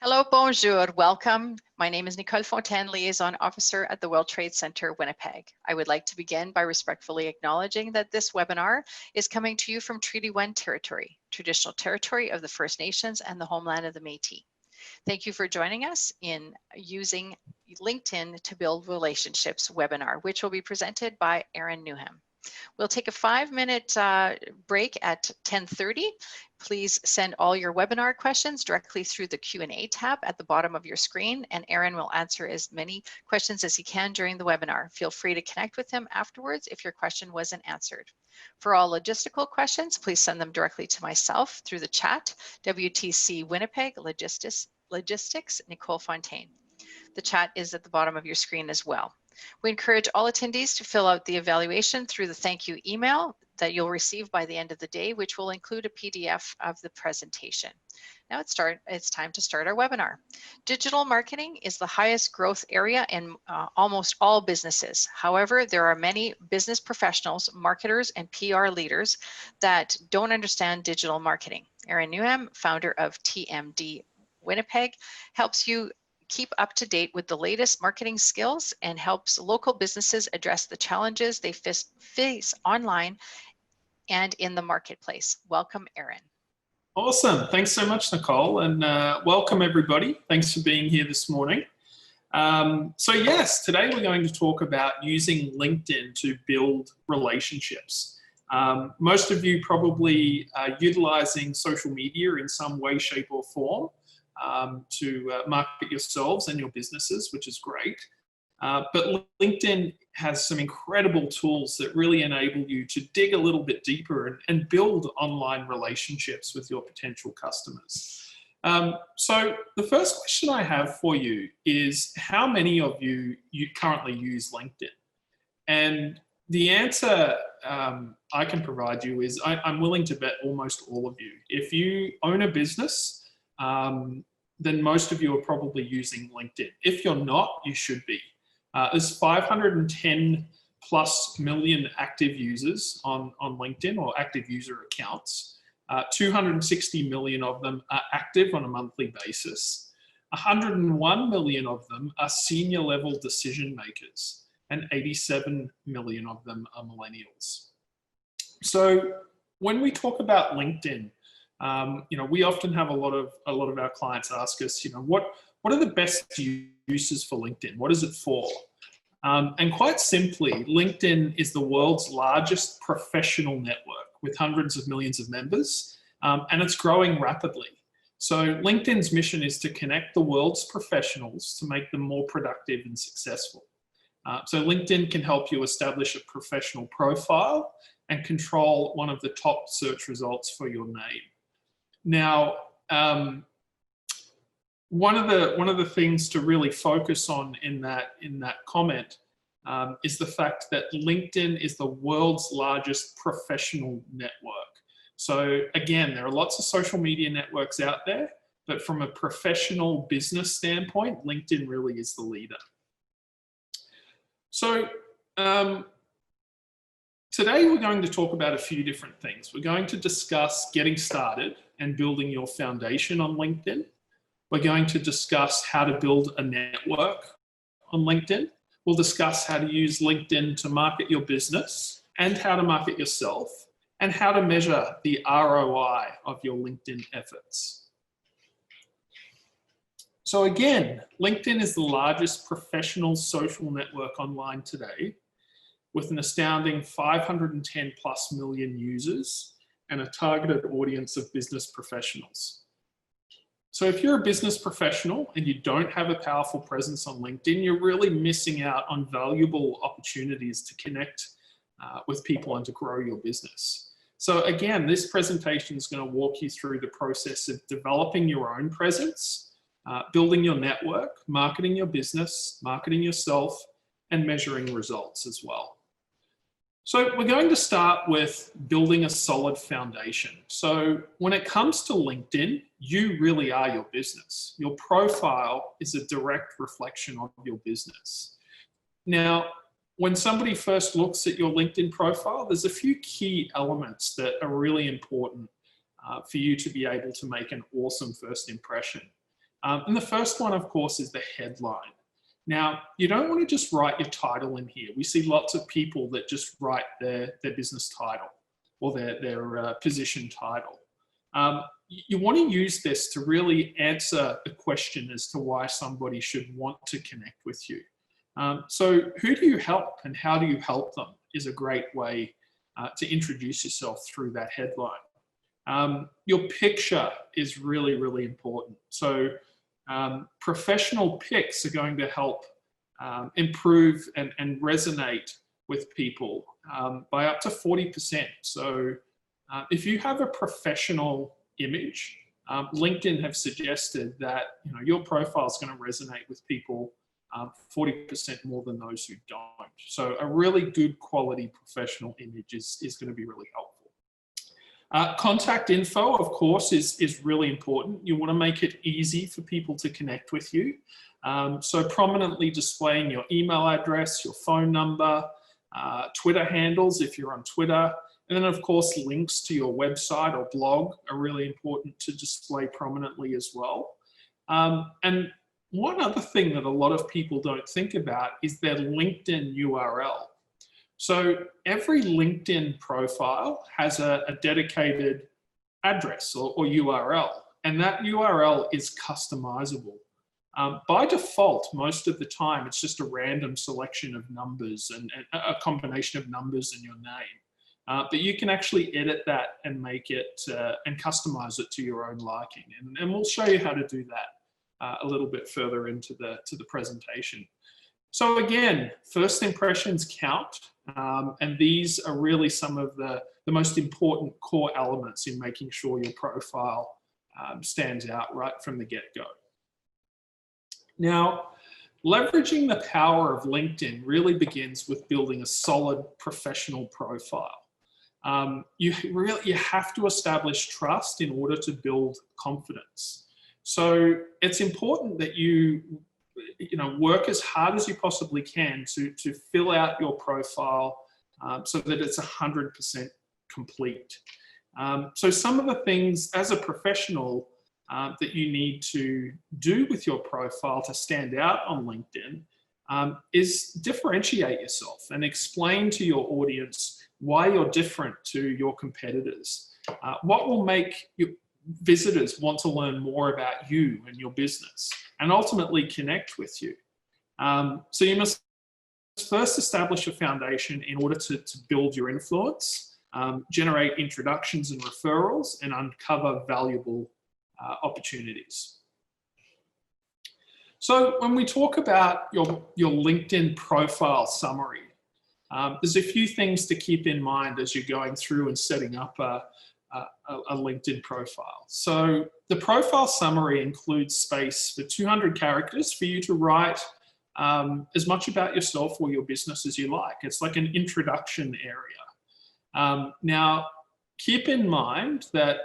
Hello, bonjour, welcome. My name is Nicole Fontaine, Liaison Officer at the World Trade Centre Winnipeg. I would like to begin by respectfully acknowledging that this webinar is coming to you from Treaty 1 territory, traditional territory of the First Nations and the homeland of the Métis. Thank you for joining us in using LinkedIn to build relationships webinar, which will be presented by Erin Newnham. We'll take a 5-minute break at 10:30. Please send all your webinar questions directly through the Q&A tab at the bottom of your screen, and Aaron will answer as many questions as he can during the webinar. Feel free to connect with him afterwards if your question wasn't answered. For all logistical questions, please send them directly to myself through the chat, WTC Winnipeg Logistics, Nicole Fontaine. The chat is at the bottom of your screen as well. We encourage all attendees to fill out the evaluation through the thank you email that you'll receive by the end of the day, which will include a PDF of the presentation. Now it's time to start our webinar. Digital marketing is the highest growth area in almost all businesses. However, there are many business professionals, marketers, and PR leaders that don't understand digital marketing. Erin Newnham, founder of TMD Winnipeg, helps you keep up to date with the latest marketing skills and helps local businesses address the challenges they face online and in the marketplace. Welcome, Erin. Awesome. Thanks so much, Nicole, and welcome everybody. Thanks for being here this morning. So yes, today we're going to talk about using LinkedIn to build relationships. Most of you probably are utilizing social media in some way, shape, or form to market yourselves and your businesses, which is great. But LinkedIn has some incredible tools that really enable you to dig a little bit deeper and build online relationships with your potential customers. So the first question I have for you is, how many of you currently use LinkedIn? And the answer I can provide you is I'm willing to bet almost all of you. If you own a business, then most of you are probably using LinkedIn. If you're not, you should be. There's 510 plus million active users on LinkedIn, or active user accounts. 260 million of them are active on a monthly basis. 101 million of them are senior level decision makers, and 87 million of them are millennials. So when we talk about LinkedIn, we often have a lot of our clients ask us, what are the best uses for LinkedIn? What is it for? And quite simply, LinkedIn is the world's largest professional network with hundreds of millions of members, and it's growing rapidly. So LinkedIn's mission is to connect the world's professionals to make them more productive and successful. So LinkedIn can help you establish a professional profile and control one of the top search results for your name. Now, one of the things to really focus on in that comment is the fact that LinkedIn is the world's largest professional network. So again, there are lots of social media networks out there, but from a professional business standpoint, LinkedIn really is the leader. So today we're going to talk about a few different things. We're going to discuss getting started and building your foundation on LinkedIn. We're going to discuss how to build a network on LinkedIn. We'll discuss how to use LinkedIn to market your business and how to market yourself, and how to measure the ROI of your LinkedIn efforts. So again, LinkedIn is the largest professional social network online today, with an astounding 510 plus million users and a targeted audience of business professionals. So if you're a business professional and you don't have a powerful presence on LinkedIn, you're really missing out on valuable opportunities to connect with people and to grow your business. So again, this presentation is going to walk you through the process of developing your own presence, building your network, marketing your business, marketing yourself, and measuring results as well. So we're going to start with building a solid foundation. So when it comes to LinkedIn, you really are your business. Your profile is a direct reflection of your business. Now, when somebody first looks at your LinkedIn profile, there's a few key elements that are really important for you to be able to make an awesome first impression. And the first one, of course, is the headline. Now, you don't want to just write your title in here. We see lots of people that just write their business title or their position title. You want to use this to really answer the question as to why somebody should want to connect with you. So who do you help and how do you help them is a great way to introduce yourself through that headline. Your picture is really, really important. So professional pics are going to help improve and resonate with people by up to 40%. So if you have a professional image, LinkedIn have suggested that your profile is going to resonate with people 40% more than those who don't. So a really good quality professional image is going to be really helpful. Contact info, of course, is really important. You want to make it easy for people to connect with you. So prominently displaying your email address, your phone number, Twitter handles if you're on Twitter, and then of course links to your website or blog are really important to display prominently as well. And one other thing that a lot of people don't think about is their LinkedIn URL. So every LinkedIn profile has a dedicated address or URL, and that URL is customizable. By default, most of the time, it's just a random selection of numbers and a combination of numbers and your name. But you can actually edit that and make it and customize it to your own liking. And we'll show you how to do that a little bit further into the presentation. So again, first impressions count, and these are really some of the most important core elements in making sure your profile stands out right from the get-go. Now, leveraging the power of LinkedIn really begins with building a solid professional profile. You have to establish trust in order to build confidence. So it's important that you work as hard as you possibly can to fill out your profile so that it's 100% complete. So some of the things as a professional that you need to do with your profile to stand out on LinkedIn is differentiate yourself and explain to your audience why you're different to your competitors. What will make your visitors want to learn more about you and your business and ultimately connect with you. So you must first establish a foundation in order to build your influence, generate introductions and referrals, and uncover valuable opportunities. So when we talk about your LinkedIn profile summary, there's a few things to keep in mind as you're going through and setting up a LinkedIn profile. So the profile summary includes space for 200 characters for you to write as much about yourself or your business as you like. It's like an introduction area. Now, keep in mind that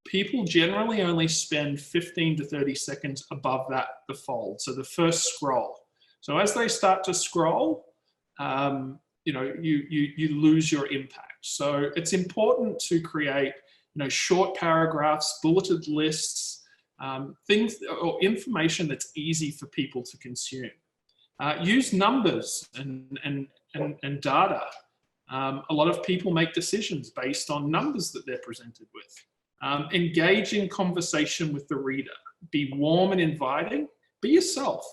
people generally only spend 15 to 30 seconds above the fold, so the first scroll. So as they start to scroll, you lose your impact. So it's important to create short paragraphs, bulleted lists, things or information that's easy for people to consume. Use numbers and data. A lot of people make decisions based on numbers that they're presented with. Engage in conversation with the reader. Be warm and inviting. Be yourself.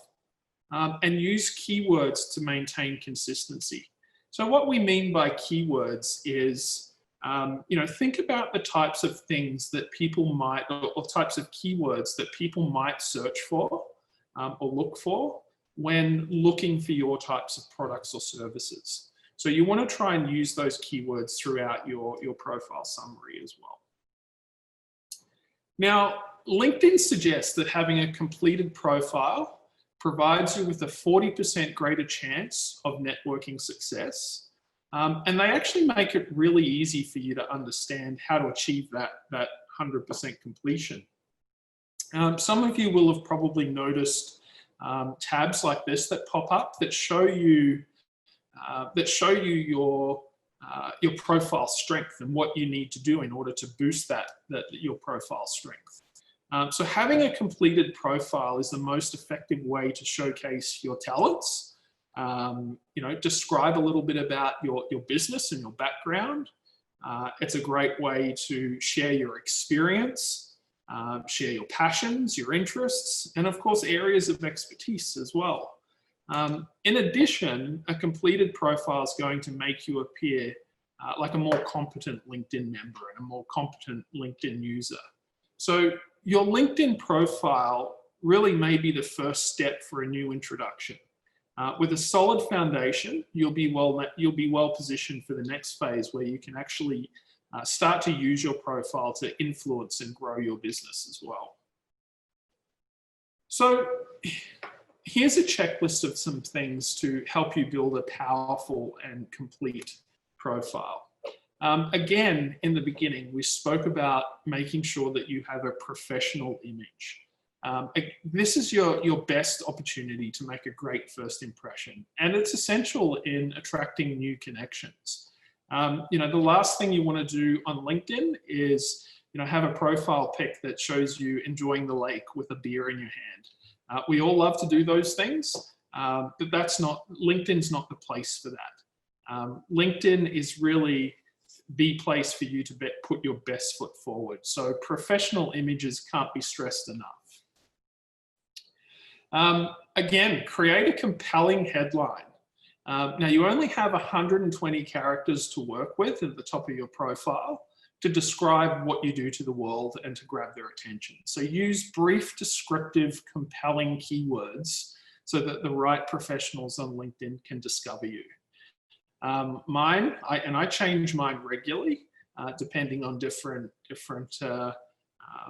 And use keywords to maintain consistency. So what we mean by keywords is, think about the types of things that people might, or types of keywords that people might search for or look for when looking for your types of products or services. So you want to try and use those keywords throughout your profile summary as well. Now, LinkedIn suggests that having a completed profile provides you with a 40% greater chance of networking success. And they actually make it really easy for you to understand how to achieve that 100% completion. Some of you will have probably noticed tabs like this that pop up that show you your profile strength and what you need to do in order to boost your profile strength. So having a completed profile is the most effective way to showcase your talents. Describe a little bit about your business and your background. It's a great way to share your experience, share your passions, your interests, and of course, areas of expertise as well. In addition, a completed profile is going to make you appear like a more competent LinkedIn member and a more competent LinkedIn user. So your LinkedIn profile really may be the first step for a new introduction. With a solid foundation, you'll be well positioned for the next phase where you can actually start to use your profile to influence and grow your business as well. So here's a checklist of some things to help you build a powerful and complete profile. Again, in the beginning, we spoke about making sure that you have a professional image. This is your best opportunity to make a great first impression, and it's essential in attracting new connections. The last thing you want to do on LinkedIn is have a profile pic that shows you enjoying the lake with a beer in your hand. We all love to do those things, but LinkedIn's not the place for that. LinkedIn is really the place for you to put your best foot forward. So professional images can't be stressed enough. Again, create a compelling headline. Now you only have 120 characters to work with at the top of your profile to describe what you do to the world and to grab their attention. So use brief, descriptive, compelling keywords so that the right professionals on LinkedIn can discover you. I change mine regularly, depending on different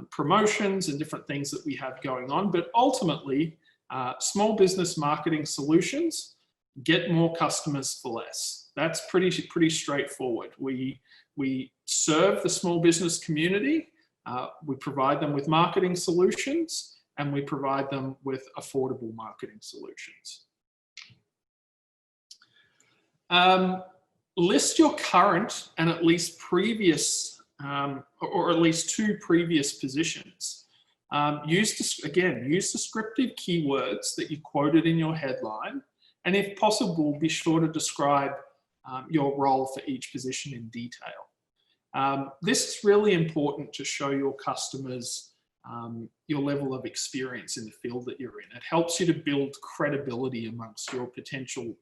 promotions and different things that we have going on. But ultimately, small business marketing solutions get more customers for less. That's pretty straightforward. We serve the small business community. We provide them with marketing solutions, and we provide them with affordable marketing solutions. List your current and at least previous, or at least 2 previous positions. Use descriptive keywords that you quoted in your headline, and if possible, be sure to describe your role for each position in detail. This is really important to show your customers your level of experience in the field that you're in. It helps you to build credibility amongst your potential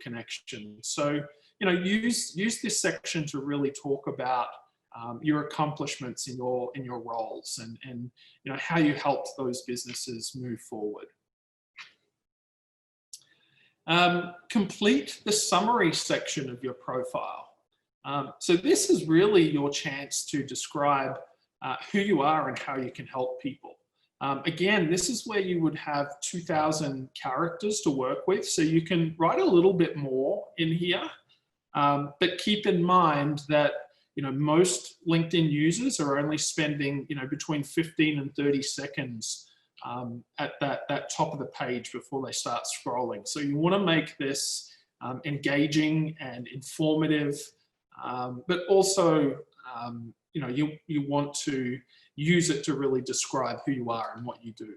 connections. So, use this section to really talk about your accomplishments in your roles and how you helped those businesses move forward. Complete the summary section of your profile. So this is really your chance to describe who you are and how you can help people. Again, this is where you would have 2,000 characters to work with, so you can write a little bit more in here, but keep in mind that most LinkedIn users are only spending between 15 and 30 seconds at that top of the page before they start scrolling. So you want to make this engaging and informative, but also you want to use it to really describe who you are and what you do.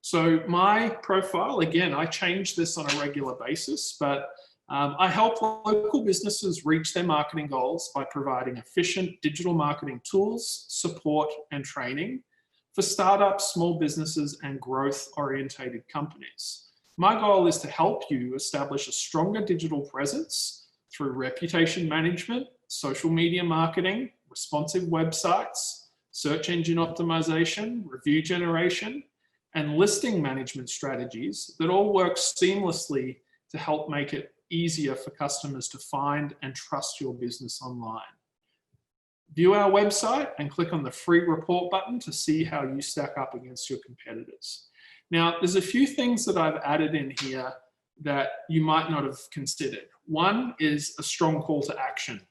So my profile, again, I change this on a regular basis, but I help local businesses reach their marketing goals by providing efficient digital marketing tools, support, and training for startups, small businesses, and growth-orientated companies. My goal is to help you establish a stronger digital presence through reputation management, social media marketing, responsive websites, search engine optimization, review generation, and listing management strategies that all work seamlessly to help make it easier for customers to find and trust your business online. View our website and click on the free report button to see how you stack up against your competitors. Now, there's a few things that I've added in here that you might not have considered. One is a strong call to action.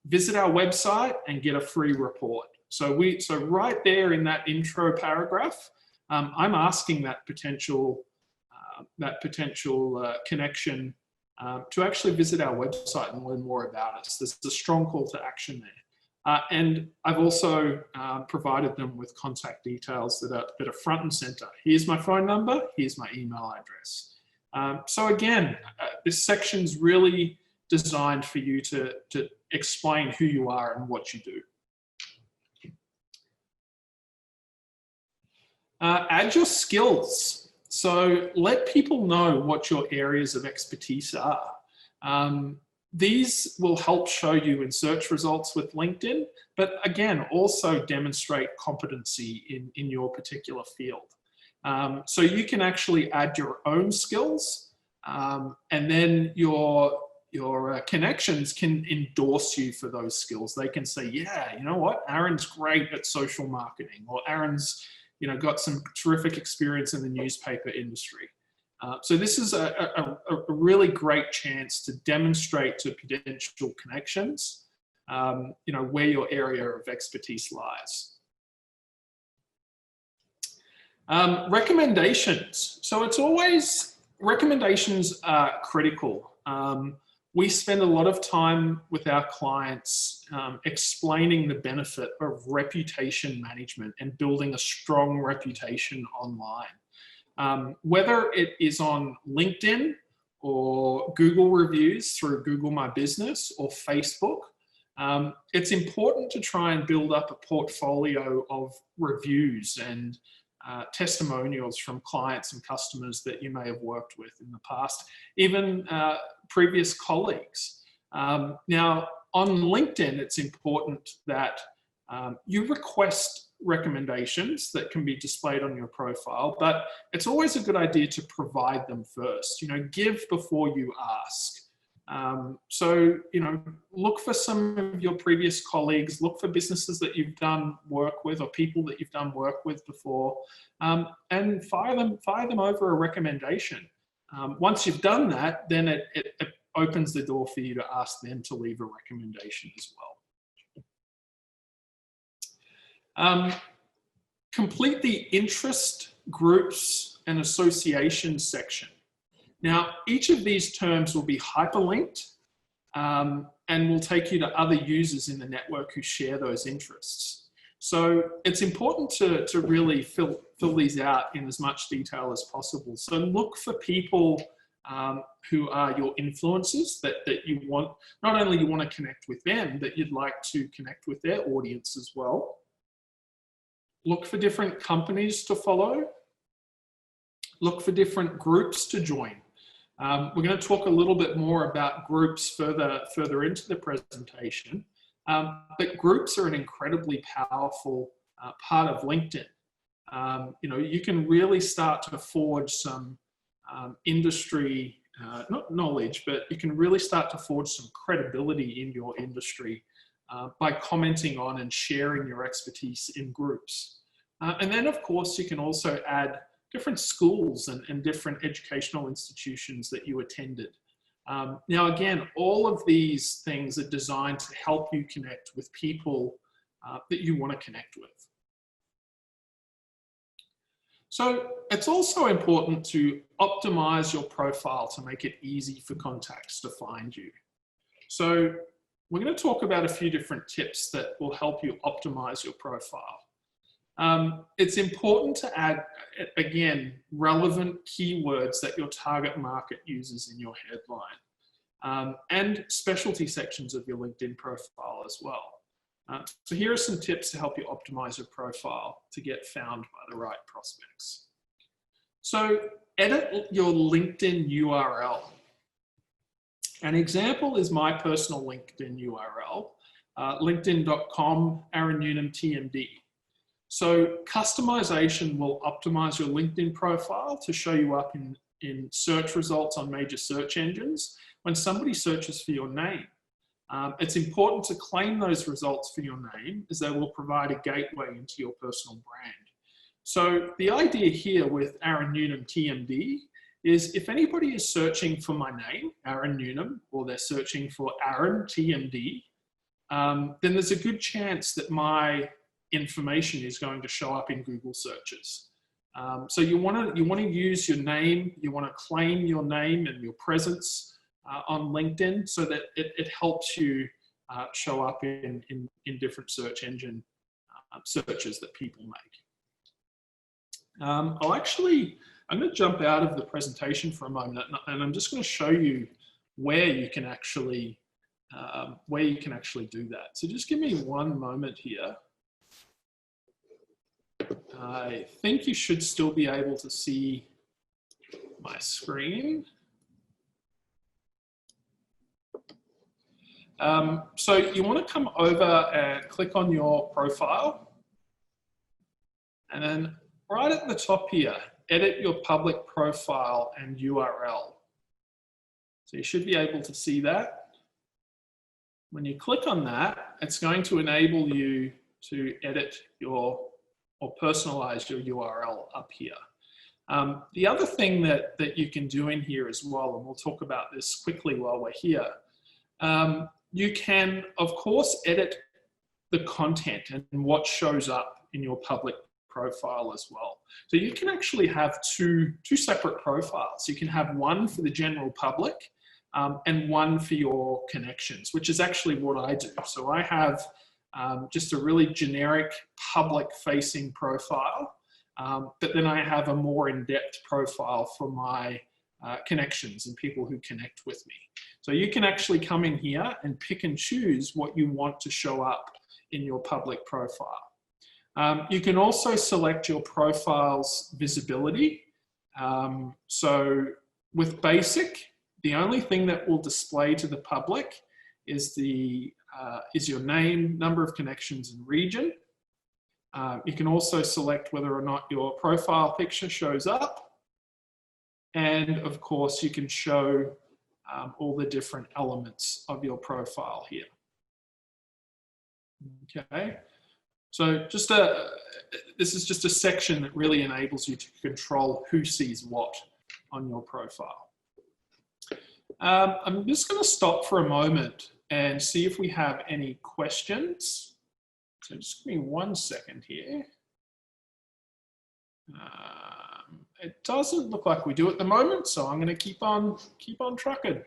Visit our website and get a free report. So right there in that intro paragraph, I'm asking that potential connection to actually visit our website and learn more about us. There's a strong call to action there. And I've also provided them with contact details that are front and center. Here's my phone number, here's my email address. So again, this section's really designed for you to explain who you are and what you do. Add your skills. So let people know what your areas of expertise are. These will help show you in search results with LinkedIn, but again, also demonstrate competency in your particular field. So you can actually add your own skills, and then your connections can endorse you for those skills. They can say, yeah, you know what, Aaron's great at social marketing, or Aaron's got some terrific experience in the newspaper industry. So this is a really great chance to demonstrate to potential connections, where your area of expertise lies. Recommendations. So recommendations are critical. We spend a lot of time with our clients explaining the benefit of reputation management and building a strong reputation online. Whether it is on LinkedIn or Google reviews through Google My Business or Facebook, it's important to try and build up a portfolio of reviews and testimonials from clients and customers that you may have worked with in the past, even previous colleagues. Now, on LinkedIn, it's important that you request recommendations that can be displayed on your profile, but it's always a good idea to provide them first. Give before you ask. So, look for some of your previous colleagues, look for businesses that you've done work with or people that you've done work with before, and fire them over a recommendation. Once you've done that, then it opens the door for you to ask them to leave a recommendation as well. Complete the interest, groups, and associations section. Now, each of these terms will be hyperlinked and will take you to other users in the network who share those interests. So it's important to really fill these out in as much detail as possible. So look for people who are your influencers that you want, not only you want to connect with them, that you'd like to connect with their audience as well. Look for different companies to follow. Look for different groups to join. We're going to talk a little bit more about groups further into the presentation, but groups are an incredibly powerful part of LinkedIn. You can really start to forge some industry, not knowledge, but you can really start to forge some credibility in your industry by commenting on and sharing your expertise in groups. And then, of course, you can also add different schools and different educational institutions that you attended. Now, again, all of these things are designed to help you connect with people that you want to connect with. So it's also important to optimize your profile to make it easy for contacts to find you. So we're going to talk about a few different tips that will help you optimize your profile. It's important to add, again, relevant keywords that your target market uses in your headline, and specialty sections of your LinkedIn profile as well. So here are some tips to help you optimize your profile to get found by the right prospects. So edit your LinkedIn URL. An example is my personal LinkedIn URL, linkedin.com, Aaron Newnham TMD. So customization will optimize your LinkedIn profile to show you up in search results on major search engines when somebody searches for your name. It's important to claim those results for your name, as they will provide a gateway into your personal brand. So the idea here with Aaron Newnham TMD is if anybody is searching for my name, Aaron Newnham, or they're searching for Aaron TMD, then there's a good chance that my information is going to show up in Google searches. So you want to use your name, you want to claim your name and your presence on LinkedIn so that it helps you show up in different search engine searches that people make. I'm going to jump out of the presentation for a moment, and I'm just going to show you where you can actually do that. So just give me one moment here. I think you should still be able to see my screen. So you want to come over and click on your profile, and then right at the top here, edit your public profile and URL. So you should be able to see that. When you click on that, it's going to enable you to edit or personalize your URL up here. The other thing that you can do in here as well, and we'll talk about this quickly while we're here, you can, of course, edit the content and what shows up in your public profile as well. So you can actually have two separate profiles. You can have one for the general public and one for your connections, which is actually what I do. So I have just a really generic public-facing profile, but then I have a more in-depth profile for my connections and people who connect with me. So you can actually come in here and pick and choose what you want to show up in your public profile. You can also select your profile's visibility. So with basic, the only thing that will display to the public is your name, number of connections, and region. You can also select whether or not your profile picture shows up. And of course, you can show all the different elements of your profile here. Okay, so this is just a section that really enables you to control who sees what on your profile. I'm just going to stop for a moment and see if we have any questions. So just give me 1 second here. It doesn't look like we do at the moment, so I'm going to keep on trucking.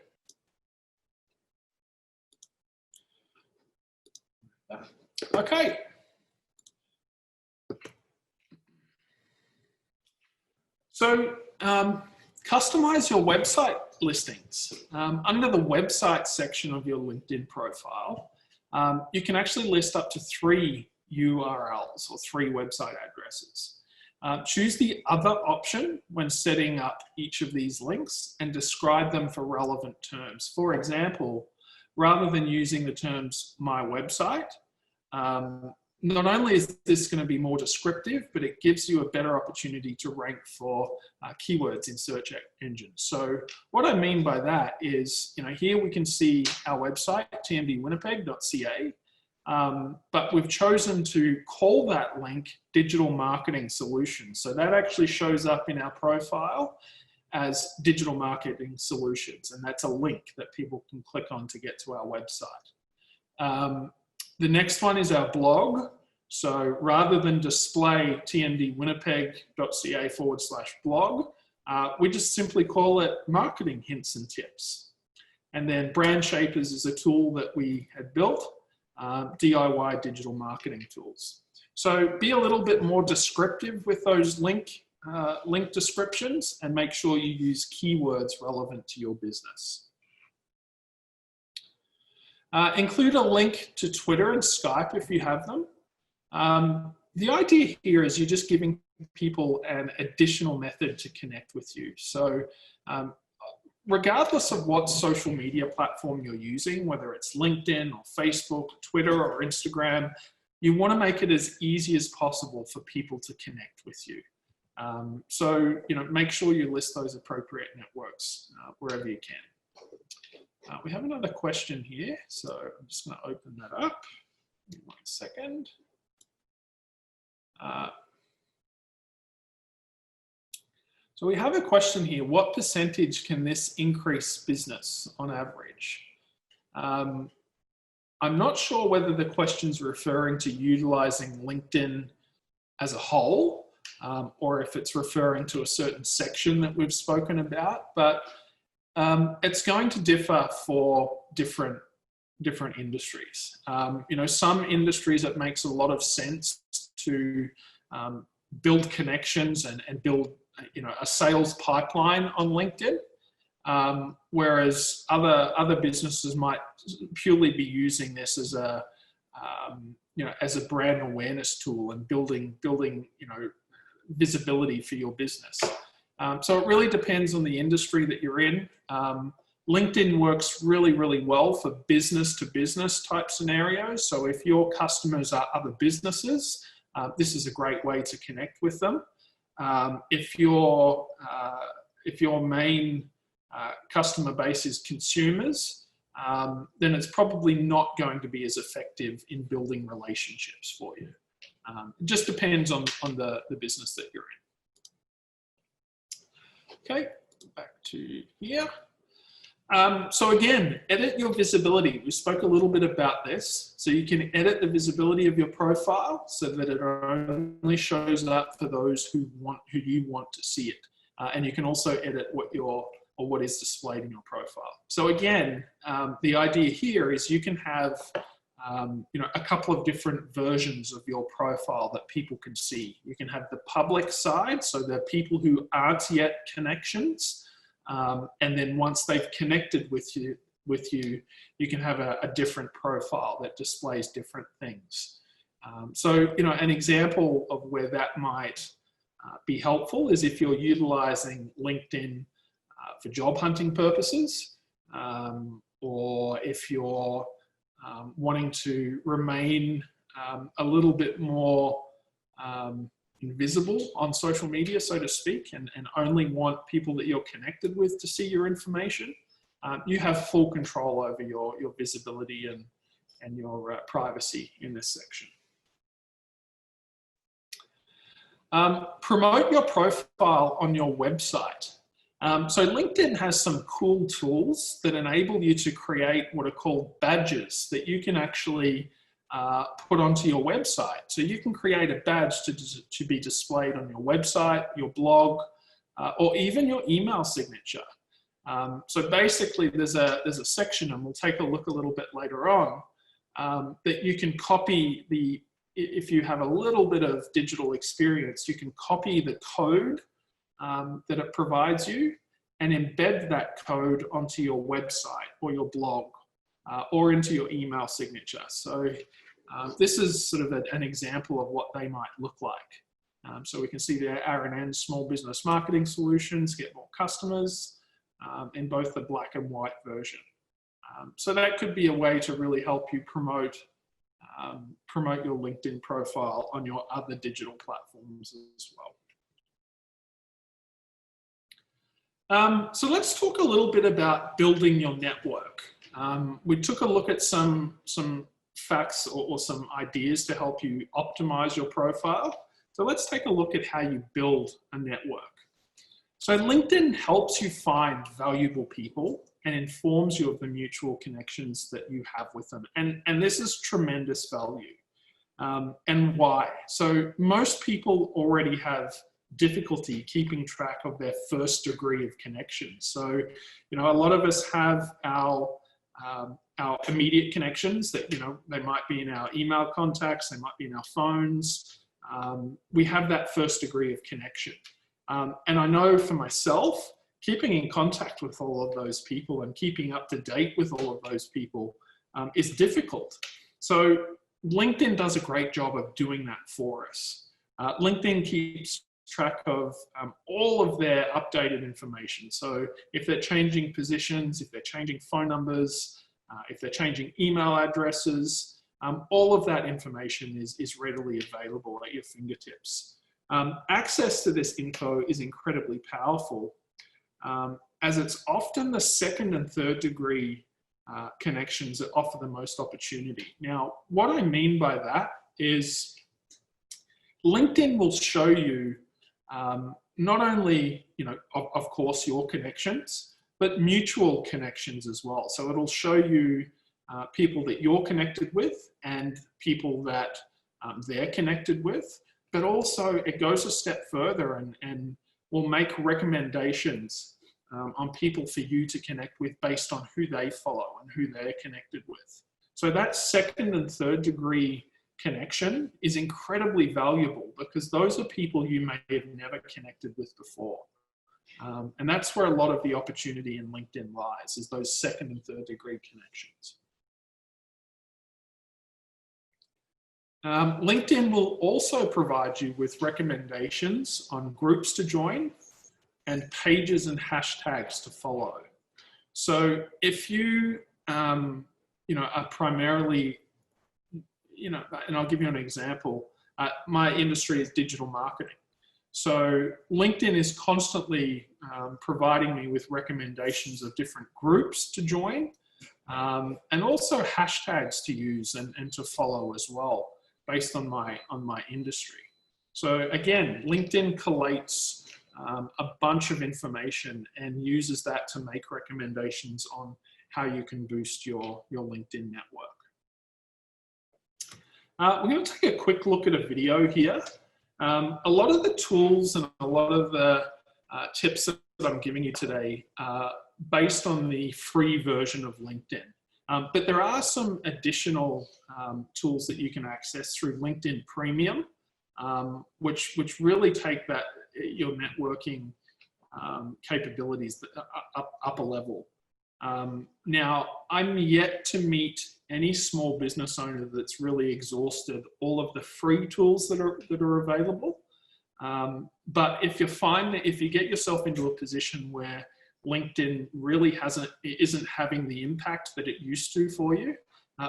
Okay. So customize your website listings. Under the website section of your LinkedIn profile, you can actually list up to 3 URLs or 3 website addresses. Choose the other option when setting up each of these links and describe them for relevant terms. For example, rather than using the terms my website, not only is this going to be more descriptive, but it gives you a better opportunity to rank for keywords in search engines. So what I mean by that is, here we can see our website, tmdwinnipeg.ca, but we've chosen to call that link Digital Marketing Solutions. So that actually shows up in our profile as Digital Marketing Solutions, and that's a link that people can click on to get to our website. The next one is our blog. So rather than display tmdwinnipeg.ca/blog, we just simply call it Marketing Hints and Tips. And then Brand Shapers is a tool that we had built, DIY digital marketing tools. So be a little bit more descriptive with those link descriptions and make sure you use keywords relevant to your business. Include a link to Twitter and Skype if you have them. The idea here is you're just giving people an additional method to connect with you. So regardless of what social media platform you're using, whether it's LinkedIn or Facebook, Twitter or Instagram, you want to make it as easy as possible for people to connect with you. So, make sure you list those appropriate networks wherever you can. We have another question here, so I'm just going to open that up. Give me 1 second. So we have a question here. What percentage can this increase business on average? I'm not sure whether the question's referring to utilizing LinkedIn as a whole, or if it's referring to a certain section that we've spoken about, but it's going to differ for different different industries. Some industries it makes a lot of sense to build connections and build a sales pipeline on LinkedIn, whereas other businesses might purely be using this as a as a brand awareness tool and building visibility for your business. So it really depends on the industry that you're in. LinkedIn works really, really well for business to business type scenarios. So if your customers are other businesses, this is a great way to connect with them. If your main customer base is consumers, then it's probably not going to be as effective in building relationships for you. It just depends on the business that you're in. Okay, back to here. So again, edit your visibility. We spoke a little bit about this. So you can edit the visibility of your profile so that it only shows up for those who you want to see it. And you can also edit what is displayed in your profile. So again, the idea here is you can have a couple of different versions of your profile that people can see. You can have the public side, so the people who aren't yet connections. And then once they've connected with you, you can have a different profile that displays different things. So, an example of where that might be helpful is if you're utilizing LinkedIn for job hunting purposes, or if you're wanting to remain a little bit more invisible on social media, so to speak, and only want people that you're connected with to see your information, you have full control over your visibility and your privacy in this section. Promote your profile on your website. So LinkedIn has some cool tools that enable you to create what are called badges that you can actually put onto your website. So you can create a badge to be displayed on your website, your blog, or even your email signature. So basically there's a section, and we'll take a look a little bit later on, that you can copy if you have a little bit of digital experience, you can copy the code that it provides you and embed that code onto your website or your blog. Or into your email signature. So this is sort of an example of what they might look like. So we can see there R&N, Small Business Marketing Solutions, get more customers in both the black and white version. So that could be a way to really help you promote your LinkedIn profile on your other digital platforms as well. So let's talk a little bit about building your network. We took a look at some facts or some ideas to help you optimize your profile. So let's take a look at how you build a network. So LinkedIn helps you find valuable people and informs you of the mutual connections that you have with them. And this is tremendous value. And why? So most people already have difficulty keeping track of their first degree of connection. So, a lot of us have our immediate connections that, they might be in our email contacts, they might be in our phones. We have that first degree of connection. And I know for myself, keeping in contact with all of those people and keeping up to date with all of those people is difficult. So LinkedIn does a great job of doing that for us. LinkedIn keeps track of all of their updated information. So if they're changing positions, if they're changing phone numbers, if they're changing email addresses, all of that information is readily available at your fingertips. Access to this info is incredibly powerful, as it's often the second and third degree connections that offer the most opportunity. Now, what I mean by that is LinkedIn will show you not only, of course, your connections, but mutual connections as well. So it'll show you people that you're connected with and people that they're connected with, but also it goes a step further and will make recommendations on people for you to connect with based on who they follow and who they're connected with. So that second and third degree connection is incredibly valuable because those are people you may have never connected with before. And that's where a lot of the opportunity in LinkedIn lies, is those second and third degree connections. LinkedIn will also provide you with recommendations on groups to join and pages and hashtags to follow. So if you, are primarily, and I'll give you an example. My industry is digital marketing. So LinkedIn is constantly providing me with recommendations of different groups to join and also hashtags to use and to follow as well, based on my industry. So again, LinkedIn collates a bunch of information and uses that to make recommendations on how you can boost your LinkedIn network. We're going to take a quick look at a video here. A lot of the tools and a lot of the tips that I'm giving you today are based on the free version of LinkedIn. But there are some additional tools that you can access through LinkedIn Premium, which really take your networking capabilities up a level. Now, I'm yet to meet any small business owner that's really exhausted all of the free tools that are available. But if you get yourself into a position where LinkedIn really isn't having the impact that it used to for you,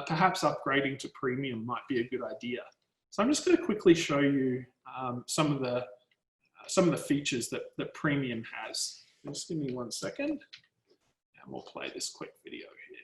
perhaps upgrading to Premium might be a good idea. So I'm just going to quickly show you some of the features that Premium has. Just give me 1 second, and we'll play this quick video here.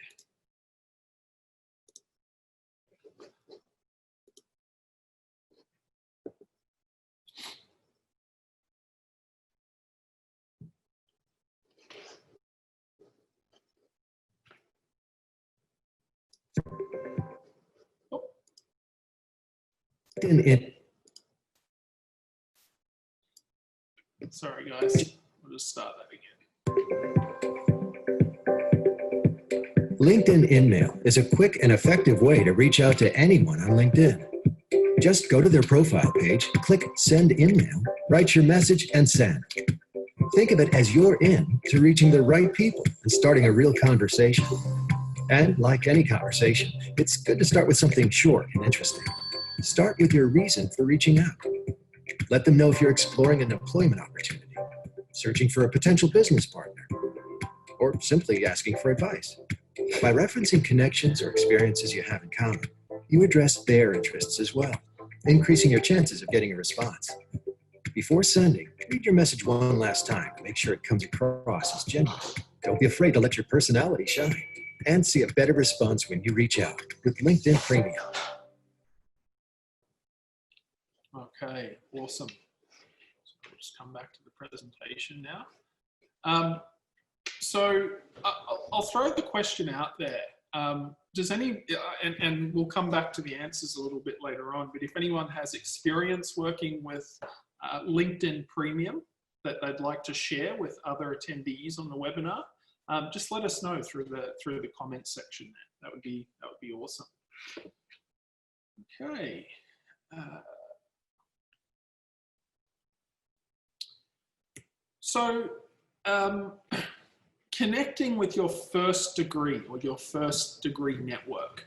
Sorry guys, we'll just start that again. LinkedIn InMail is a quick and effective way to reach out to anyone on LinkedIn. Just go to their profile page, click Send InMail, write your message, and send. Think of it as your in to reaching the right people and starting a real conversation. And like any conversation, it's good to start with something short and interesting. Start with your reason for reaching out. Let them know if you're exploring an employment opportunity, searching for a potential business partner, or simply asking for advice. By referencing connections or experiences you have in common, you address their interests as well, increasing your chances of getting a response. Before sending, read your message one last time to make sure it comes across as genuine. Don't be afraid to let your personality shine, and see a better response when you reach out with LinkedIn Premium. Okay, awesome. So I'll just come back to the presentation now. So I'll throw the question out there. Does any, and we'll come back to the answers a little bit later on, but if anyone has experience working with LinkedIn Premium that they'd like to share with other attendees on the webinar, just let us know through the comments section there. That would be awesome. Okay. So connecting with your first degree or your first degree network.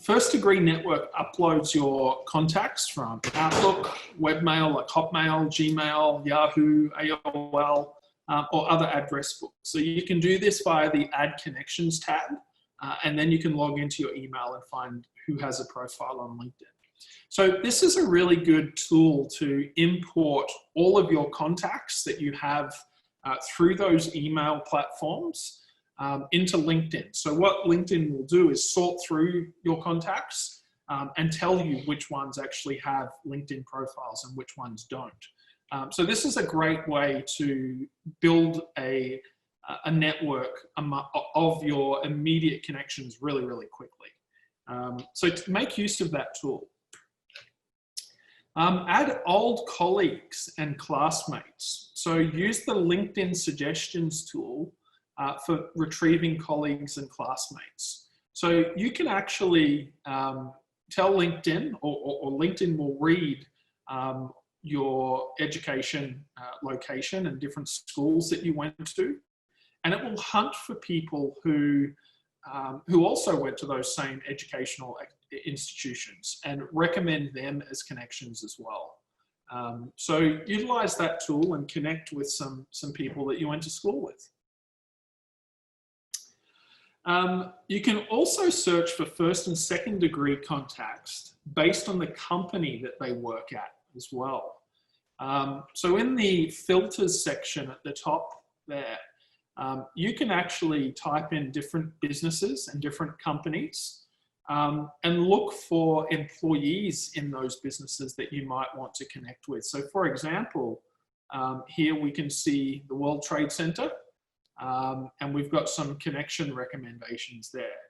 First degree network uploads your contacts from Outlook, webmail like Hotmail, Gmail, Yahoo, AOL, or other address books. So you can do this via the Add Connections tab, and then you can log into your email and find who has a profile on LinkedIn. So this is a really good tool to import all of your contacts that you have through those email platforms into LinkedIn. So what LinkedIn will do is sort through your contacts and tell you which ones actually have LinkedIn profiles and which ones don't. So this is a great way to build a network of your immediate connections really, really quickly. So to make use of that tool. Add old colleagues and classmates. So use the LinkedIn suggestions tool for retrieving colleagues and classmates. So you can actually tell LinkedIn, or LinkedIn will read your education location and different schools that you went to, and it will hunt for people who also went to those same educational institutions and recommend them as connections as well. So utilize that tool and connect with some people that you went to school with. You can also search for first and second degree contacts based on the company that they work at as well. So in the filters section at the top there, you can actually type in different businesses and different companies and look for employees in those businesses that you might want to connect with. So for example, here we can see the World Trade Centre. And we've got some connection recommendations there.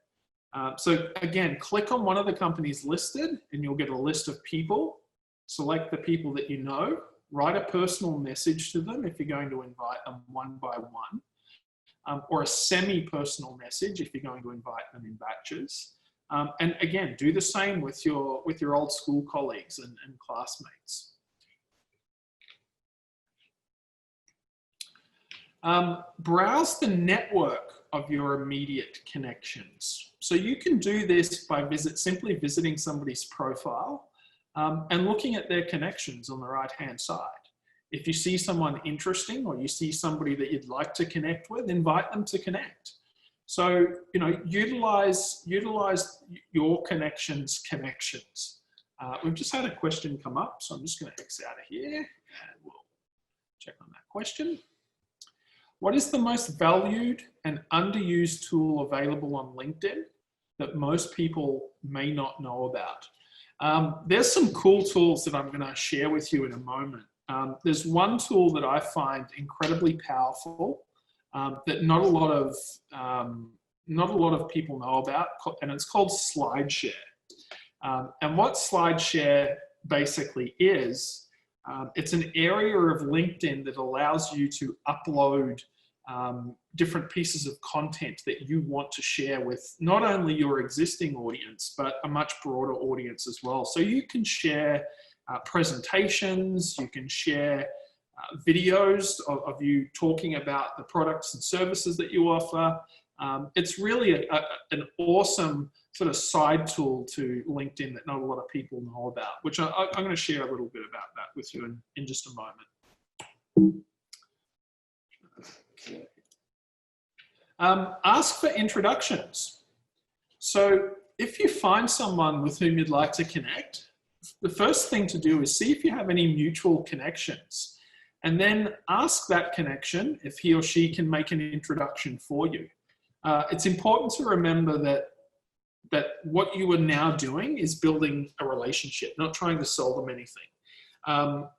So again, click on one of the companies listed and you'll get a list of people. Select the people that you know, write a personal message to them if you're going to invite them one by one, or a semi-personal message if you're going to invite them in batches. And again, do the same with your old school colleagues and classmates. Browse the network of your immediate connections. So you can do this by simply visiting somebody's profile and looking at their connections on the right-hand side. If you see someone interesting or you see somebody that you'd like to connect with, invite them to connect. So, you know, utilize your connections. We've just had a question come up, so I'm just going to exit out of here and we'll check on that question. What is the most valued and underused tool available on LinkedIn that most people may not know about? There's some cool tools that I'm going to share with you in a moment. There's one tool that I find incredibly powerful that not a lot of people know about, and it's called SlideShare. And what SlideShare basically is, it's an area of LinkedIn that allows you to upload different pieces of content that you want to share with not only your existing audience, but a much broader audience as well. So you can share presentations, you can share videos of you talking about the products and services that you offer. It's really an awesome sort of side tool to LinkedIn that not a lot of people know about, which I'm going to share a little bit about that with you in just a moment. Okay. Ask for introductions. So if you find someone with whom you'd like to connect, the first thing to do is see if you have any mutual connections, and then ask that connection if he or she can make an introduction for you. It's important to remember that what you are now doing is building a relationship, not trying to sell them anything.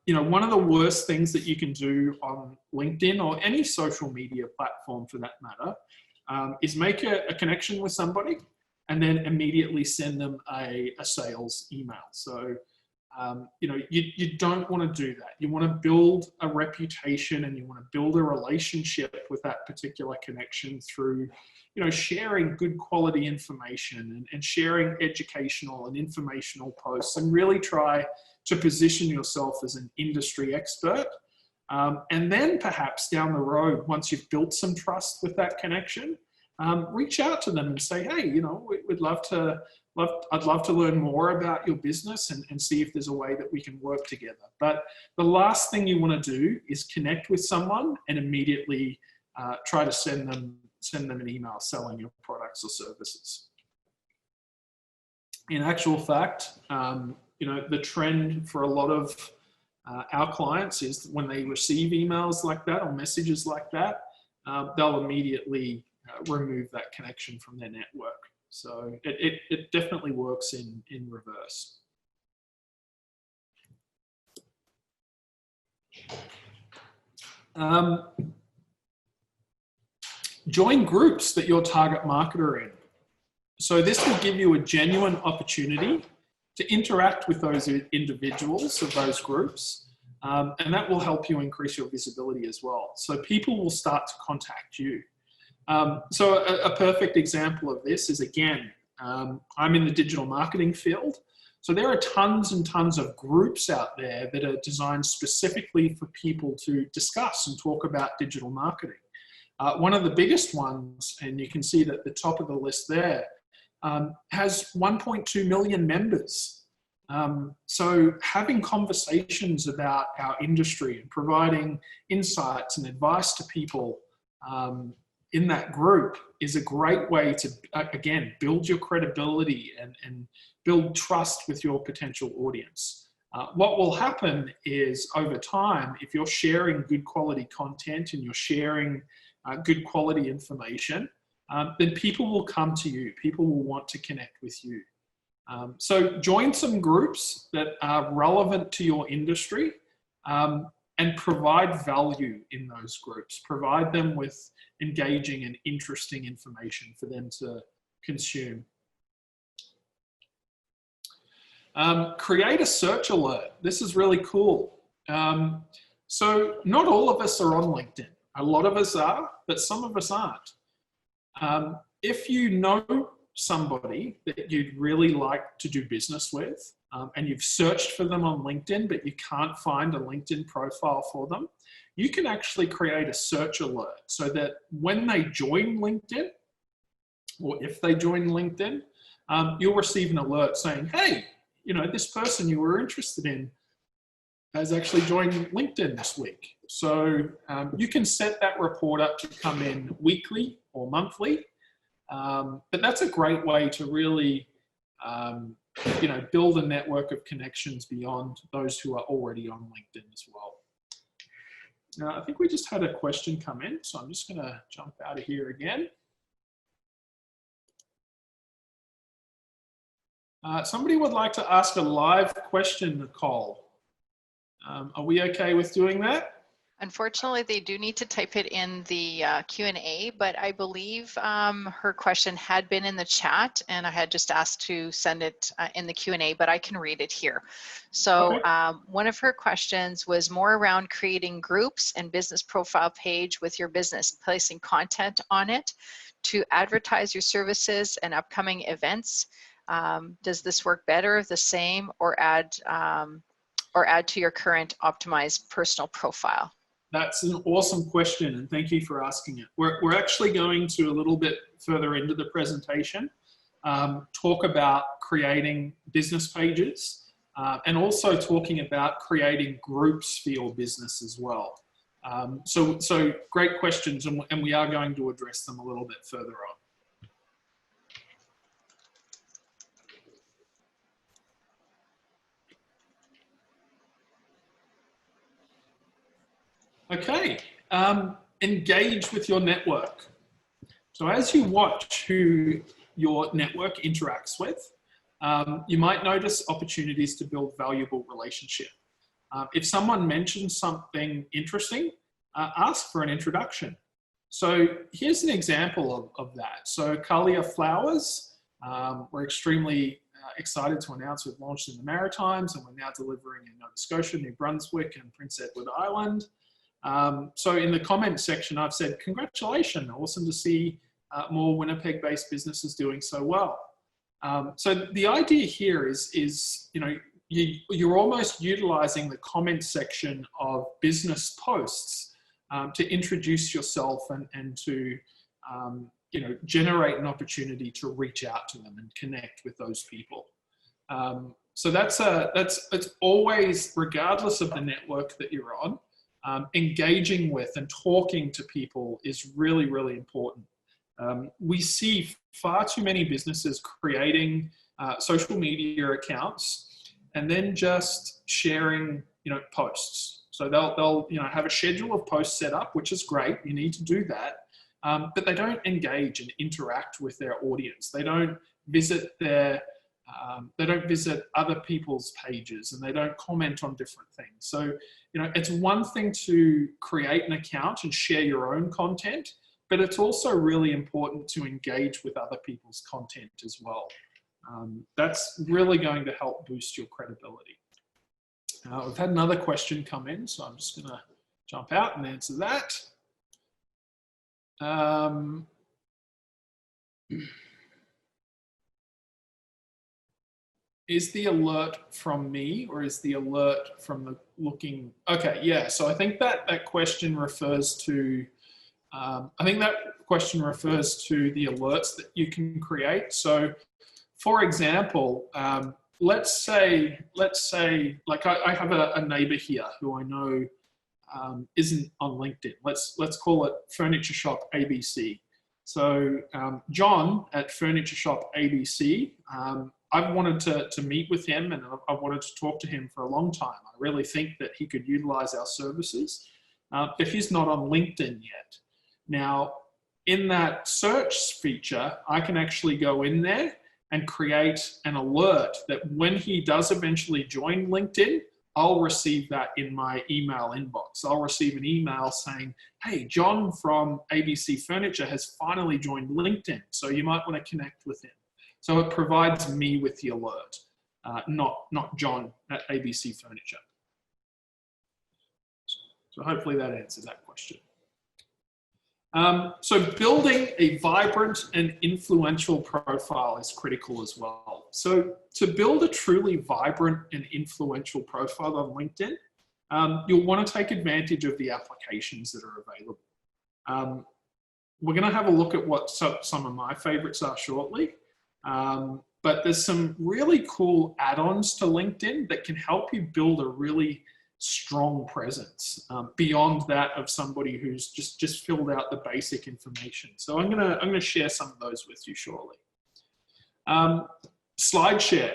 You know, one of the worst things that you can do on LinkedIn or any social media platform for that matter is make a connection with somebody and then immediately send them a sales email. So, you know, you don't want to do that. You want to build a reputation and you want to build a relationship with that particular connection through, you know, sharing good quality information and sharing educational and informational posts, and really try to position yourself as an industry expert. And then perhaps down the road, once you've built some trust with that connection, reach out to them and say, hey, you know, I'd love to learn more about your business and see if there's a way that we can work together. But the last thing you want to do is connect with someone and immediately try to send them an email selling your products or services. In actual fact, you know, the trend for a lot of our clients is when they receive emails like that or messages like that, they'll immediately remove that connection from their network. So it definitely works in reverse. Join groups that your target market are in. So this will give you a genuine opportunity to interact with those individuals of those groups, and that will help you increase your visibility as well. So people will start to contact you. So a perfect example of this is, again, I'm in the digital marketing field. So there are tons and tons of groups out there that are designed specifically for people to discuss and talk about digital marketing. One of the biggest ones, and you can see it at the top of the list there, has 1.2 million members. So having conversations about our industry and providing insights and advice to people in that group is a great way to, again, build your credibility and build trust with your potential audience. What will happen is over time, if you're sharing good quality content and you're sharing good quality information, then people will come to you. People will want to connect with you. So join some groups that are relevant to your industry and provide value in those groups. Provide them with engaging and interesting information for them to consume. Create a search alert. This is really cool. So not all of us are on LinkedIn. A lot of us are, but some of us aren't. If you know somebody that you'd really like to do business with, and you've searched for them on LinkedIn, but you can't find a LinkedIn profile for them, you can actually create a search alert so that when they join LinkedIn, or if they join LinkedIn, you'll receive an alert saying, hey, you know, this person you were interested in has actually joined LinkedIn this week. So you can set that report up to come in weekly or monthly. But that's a great way to really, you know, build a network of connections beyond those who are already on LinkedIn as well. Now, I think we just had a question come in, so I'm just going to jump out of here again. Somebody would like to ask a live question, Nicole. Are we okay with doing that? Unfortunately, they do need to type it in the Q&A, but I believe her question had been in the chat, and I had just asked to send it in the Q&A, but I can read it here. So okay. One of her questions was more around creating groups and business profile page with your business, placing content on it to advertise your services and upcoming events. Does this work better, the same, or add to your current optimized personal profile? That's an awesome question, and thank you for asking it. We're actually going to, a little bit further into the presentation, talk about creating business pages and also talking about creating groups for your business as well. So great questions, and we are going to address them a little bit further on. Okay, engage with your network. So as you watch who your network interacts with, you might notice opportunities to build valuable relationship. If someone mentions something interesting, ask for an introduction. So here's an example of that. So Kalia Flowers, we're extremely excited to announce we've launched in the Maritimes, and we're now delivering in Nova Scotia, New Brunswick, and Prince Edward Island. So in the comment section, I've said, congratulations, awesome to see more Winnipeg-based businesses doing so well. So the idea here is you know, you're almost utilizing the comment section of business posts to introduce yourself and to you know, generate an opportunity to reach out to them and connect with those people. So it's always, regardless of the network that you're on, engaging with and talking to people is really, really important. We see far too many businesses creating social media accounts and then just sharing, you know, posts. So they'll you know, have a schedule of posts set up, which is great. You need to do that, but they don't engage and interact with their audience. They don't visit other people's pages, and they don't comment on different things. So, you know, it's one thing to create an account and share your own content, but it's also really important to engage with other people's content as well. That's really going to help boost your credibility. We've had another question come in, so I'm just going to jump out and answer that. is the alert from me or is the alert from the looking? Okay, yeah. So I think that question refers to, the alerts that you can create. So for example, let's say like I have a neighbor here who I know isn't on LinkedIn. Let's call it Furniture Shop ABC. So John at Furniture Shop ABC, I've wanted to meet with him and I've wanted to talk to him for a long time. I really think that he could utilize our services, but he's not on LinkedIn yet. Now, in that search feature, I can actually go in there and create an alert that when he does eventually join LinkedIn, I'll receive that in my email inbox. I'll receive an email saying, hey, John from ABC Furniture has finally joined LinkedIn, so you might want to connect with him. So it provides me with the alert, not John at ABC Furniture. So hopefully that answers that question. So building a vibrant and influential profile is critical as well. So to build a truly vibrant and influential profile on LinkedIn, you'll want to take advantage of the applications that are available. We're going to have a look at what some of my favorites are shortly, but there's some really cool add-ons to LinkedIn that can help you build a really strong presence beyond that of somebody who's just filled out the basic information. So I'm gonna share some of those with you shortly. SlideShare.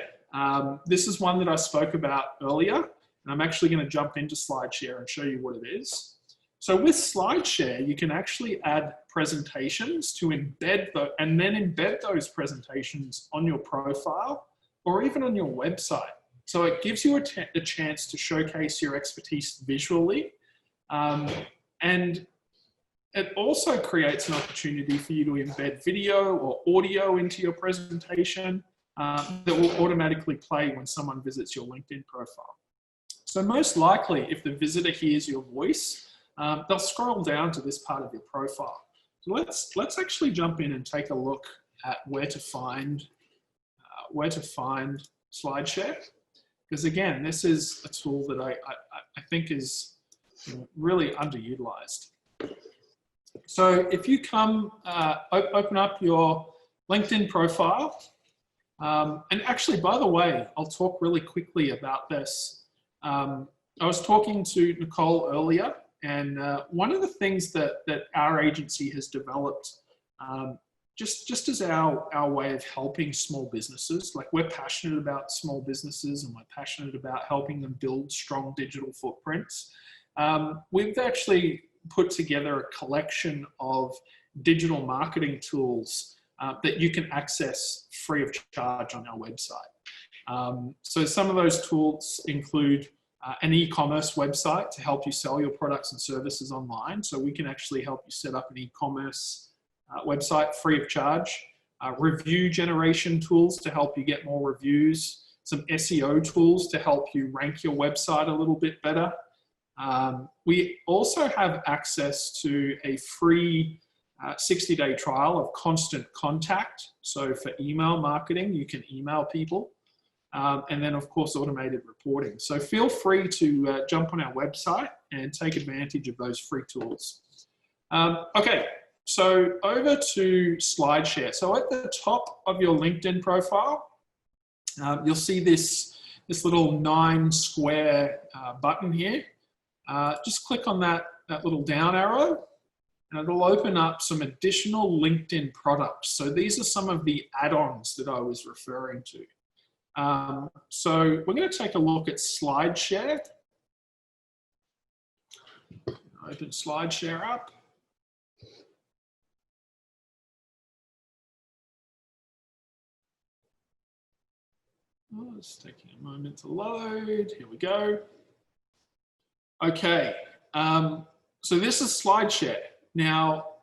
This is one that I spoke about earlier, and I'm actually going to jump into SlideShare and show you what it is. So with SlideShare, you can actually add presentations to embed and then embed those presentations on your profile or even on your website. So it gives you a chance to showcase your expertise visually, and it also creates an opportunity for you to embed video or audio into your presentation that will automatically play when someone visits your LinkedIn profile. So most likely, if the visitor hears your voice, they'll scroll down to this part of your profile. So let's actually jump in and take a look at where to find SlideShare. Because again, this is a tool that I think is really underutilized. So if you come, open up your LinkedIn profile, and actually, by the way, I'll talk really quickly about this. I was talking to Nicole earlier, and one of the things that our agency has developed just as our way of helping small businesses, like we're passionate about small businesses and we're passionate about helping them build strong digital footprints. We've actually put together a collection of digital marketing tools that you can access free of charge on our website. So some of those tools include an e-commerce website to help you sell your products and services online. So we can actually help you set up an e-commerce website free of charge, review generation tools to help you get more reviews, some SEO tools to help you rank your website a little bit better. We also have access to a free 60-day trial of Constant Contact. So for email marketing, you can email people. And then of course, automated reporting. So feel free to jump on our website and take advantage of those free tools. Okay. So over to SlideShare. So at the top of your LinkedIn profile, you'll see this little 9 square button here. Just click on that little down arrow and it'll open up some additional LinkedIn products. So these are some of the add-ons that I was referring to. So we're going to take a look at SlideShare. Open SlideShare up. Oh, it's taking a moment to load. Here we go. Okay, so this is SlideShare. Now,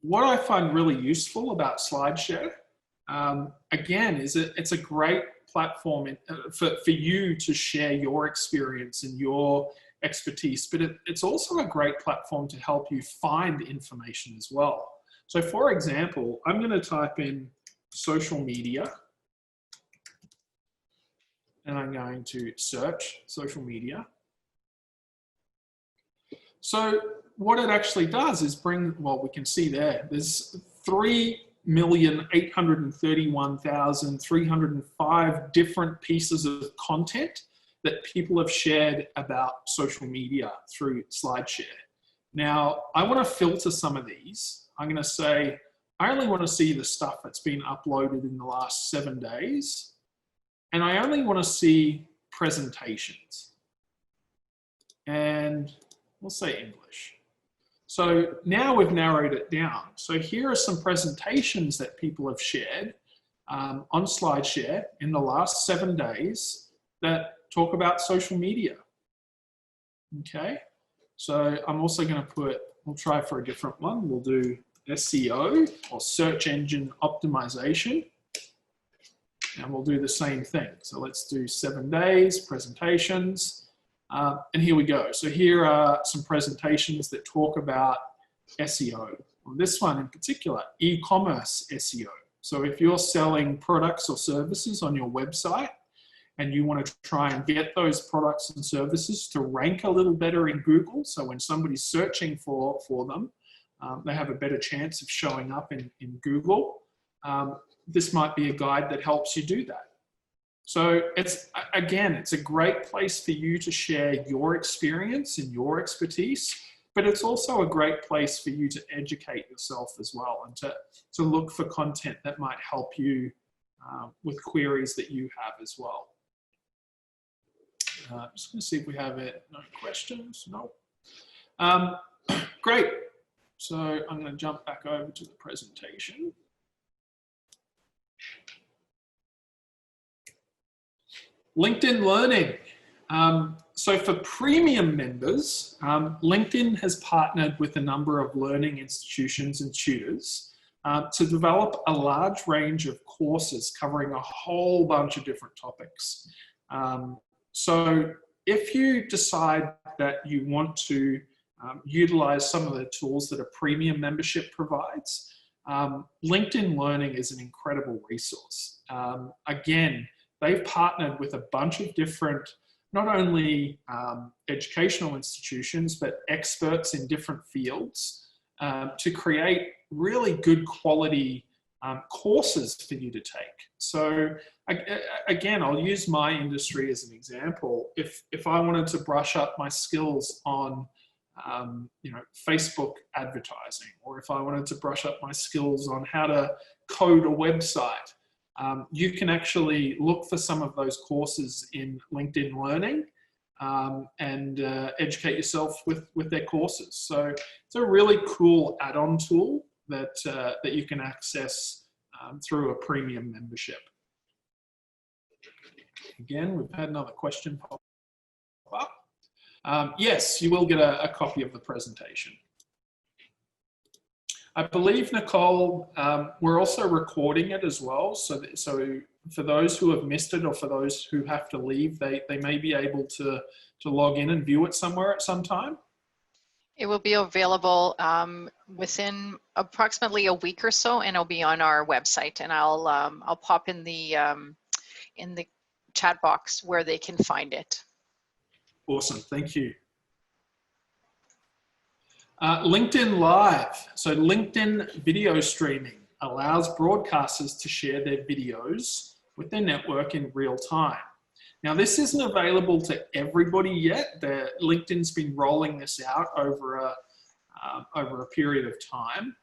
what I find really useful about SlideShare, again, is it's a great platform for you to share your experience and your expertise, but it's also a great platform to help you find information as well. So for example, I'm going to type in social media. and I'm going to search social media. So what it actually does is bring, well, we can see there's 3,831,305 different pieces of content that people have shared about social media through SlideShare. Now, I want to filter some of these. I'm going to say, I only want to see the stuff that's been uploaded in the last 7 days. And I only want to see presentations. And we'll say English. So now we've narrowed it down. So here are some presentations that people have shared on SlideShare in the last 7 days that talk about social media. Okay, so I'm also going to put, we'll try for a different one. We'll do SEO or search engine optimization. And we'll do the same thing. So let's do 7 days, presentations. And here we go. So here are some presentations that talk about SEO. Well, this one in particular, e-commerce SEO. So if you're selling products or services on your website and you want to try and get those products and services to rank a little better in Google, so when somebody's searching for them, they have a better chance of showing up in Google. This might be a guide that helps you do that. So it's, again, it's a great place for you to share your experience and your expertise, but it's also a great place for you to educate yourself as well and to look for content that might help you with queries that you have as well. I'm just going to see if we have it. No questions? No. Great. So I'm going to jump back over to the presentation. LinkedIn Learning. So for premium members, LinkedIn has partnered with a number of learning institutions and tutors to develop a large range of courses covering a whole bunch of different topics. So if you decide that you want to utilize some of the tools that a premium membership provides, LinkedIn Learning is an incredible resource. Again, they've partnered with a bunch of different, not only educational institutions, but experts in different fields to create really good quality courses for you to take. So again, I'll use my industry as an example. If I wanted to brush up my skills on Facebook advertising, or if I wanted to brush up my skills on how to code a website, you can actually look for some of those courses in LinkedIn Learning and educate yourself with their courses. So it's a really cool add-on tool that you can access through a premium membership. Again, we've had another question pop up. Yes, you will get a copy of the presentation. I believe, Nicole, we're also recording it as well. So for those who have missed it or for those who have to leave, they may be able to log in and view it somewhere at some time. It will be available within approximately a week or so, and it'll be on our website. And I'll pop in the chat box where they can find it. Awesome, thank you. LinkedIn Live. So LinkedIn video streaming allows broadcasters to share their videos with their network in real time. Now, this isn't available to everybody yet. LinkedIn's been rolling this out over a period of time,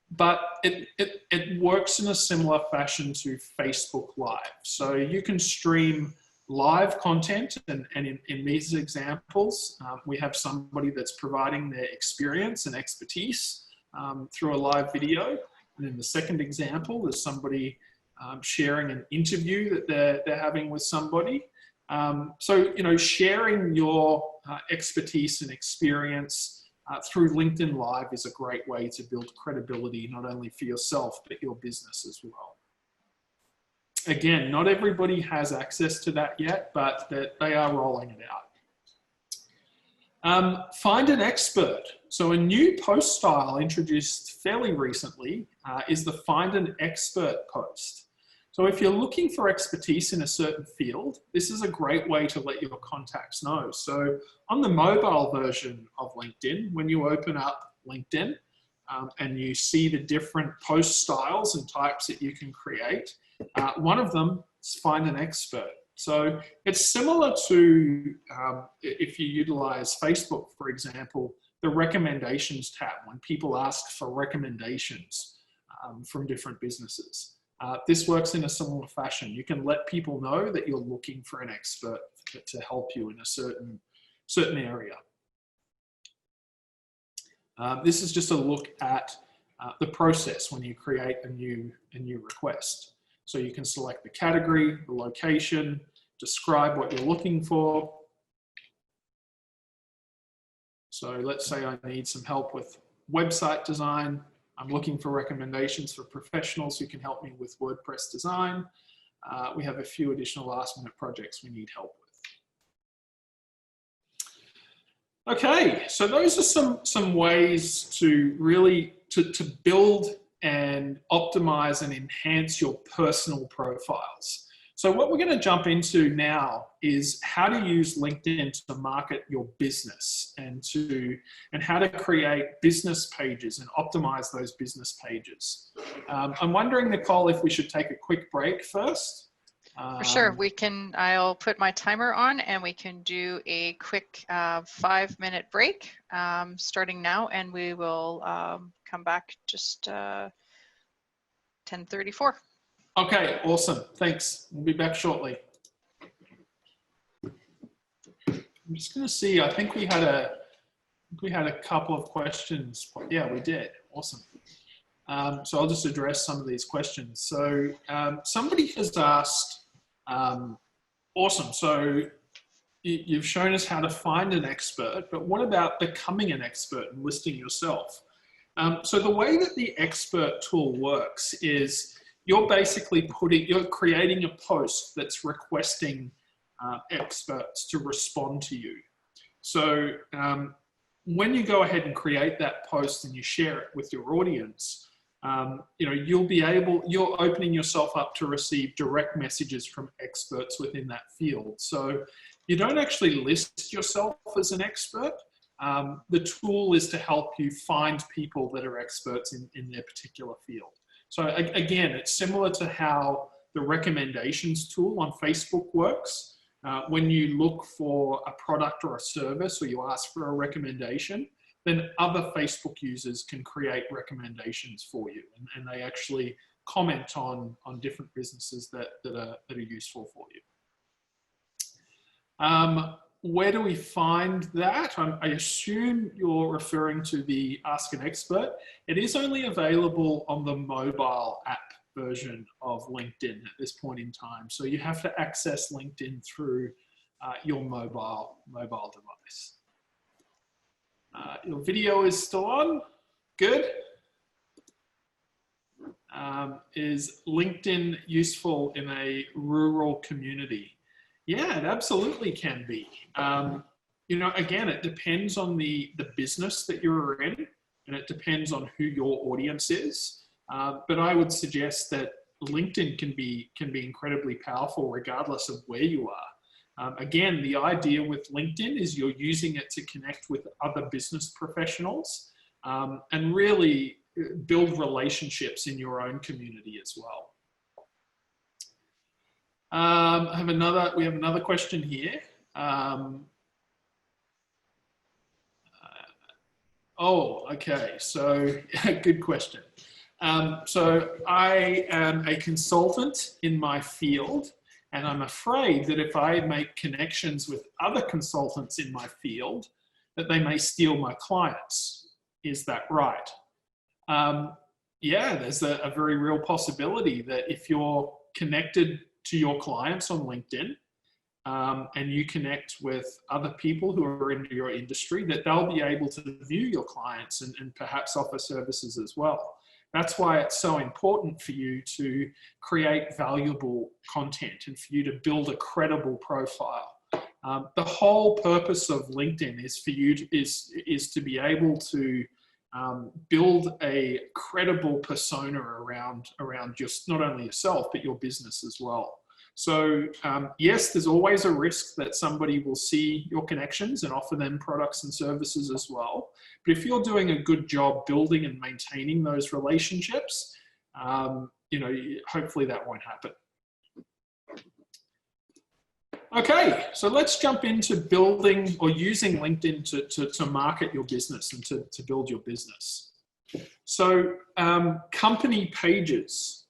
but it works in a similar fashion to Facebook Live. So you can stream live content, and in these examples, we have somebody that's providing their experience and expertise through a live video. And in the second example, there's somebody sharing an interview that they're having with somebody. So, sharing your expertise and experience through LinkedIn Live is a great way to build credibility, not only for yourself, but your business as well. Again, not everybody has access to that yet, but they are rolling it out. Find an expert. So a new post style introduced fairly recently is the Find an Expert post. So if you're looking for expertise in a certain field, this is a great way to let your contacts know. So on the mobile version of LinkedIn, when you open up LinkedIn and you see the different post styles and types that you can create, one of them is find an expert. So it's similar to if you utilize Facebook, for example, the recommendations tab when people ask for recommendations from different businesses. This works in a similar fashion. You can let people know that you're looking for an expert to help you in a certain area. This is just a look at the process when you create a new request. So you can select the category, the location, describe what you're looking for. So let's say I need some help with website design. I'm looking for recommendations for professionals who can help me with WordPress design. We have a few additional last-minute projects we need help with. Okay, so those are some ways to really to build and optimize and enhance your personal profiles. So what we're going to jump into now is how to use LinkedIn to market your business and how to create business pages and optimize those business pages. I'm wondering, Nicole, if we should take a quick break first. For sure, we can. I'll put my timer on and we can do a quick 5-minute break starting now, and we will come back just 10:34. Okay, awesome. Thanks. We'll be back shortly. I'm just going to see. I think we had a couple of questions. Yeah, we did. Awesome. So I'll just address some of these questions. So somebody has asked, awesome. So you've shown us how to find an expert, but what about becoming an expert and listing yourself? So the way that the expert tool works is you're basically creating a post that's requesting experts to respond to you. So when you go ahead and create that post and you share it with your audience, you're opening yourself up to receive direct messages from experts within that field. So you don't actually list yourself as an expert. The tool is to help you find people that are experts in their particular field. So again, it's similar to how the recommendations tool on Facebook works. When you look for a product or a service, or you ask for a recommendation, then other Facebook users can create recommendations for you, and they actually comment on different businesses that are useful for you. Where do we find that? I assume you're referring to the Ask an Expert. It is only available on the mobile app version of LinkedIn at this point in time. So you have to access LinkedIn through your mobile device. Your video is still on. Good. Is LinkedIn useful in a rural community? Yeah, it absolutely can be. Again, it depends on the business that you're in, and it depends on who your audience is. But I would suggest that LinkedIn can be incredibly powerful regardless of where you are. Again, the idea with LinkedIn is you're using it to connect with other business professionals and really build relationships in your own community as well. We have another question here. Okay, so good question. So I am a consultant in my field, and I'm afraid that if I make connections with other consultants in my field, that they may steal my clients. Is that right? Yeah, there's a very real possibility that if you're connected to your clients on LinkedIn and you connect with other people who are in your industry, that they'll be able to view your clients and perhaps offer services as well. That's why it's so important for you to create valuable content and for you to build a credible profile. The whole purpose of LinkedIn is for you is to be able to build a credible persona around just not only yourself, but your business as well. So yes, there's always a risk that somebody will see your connections and offer them products and services as well. But if you're doing a good job building and maintaining those relationships, you know, hopefully that won't happen. Okay, so let's jump into building or using LinkedIn to market your business and to build your business. So company pages.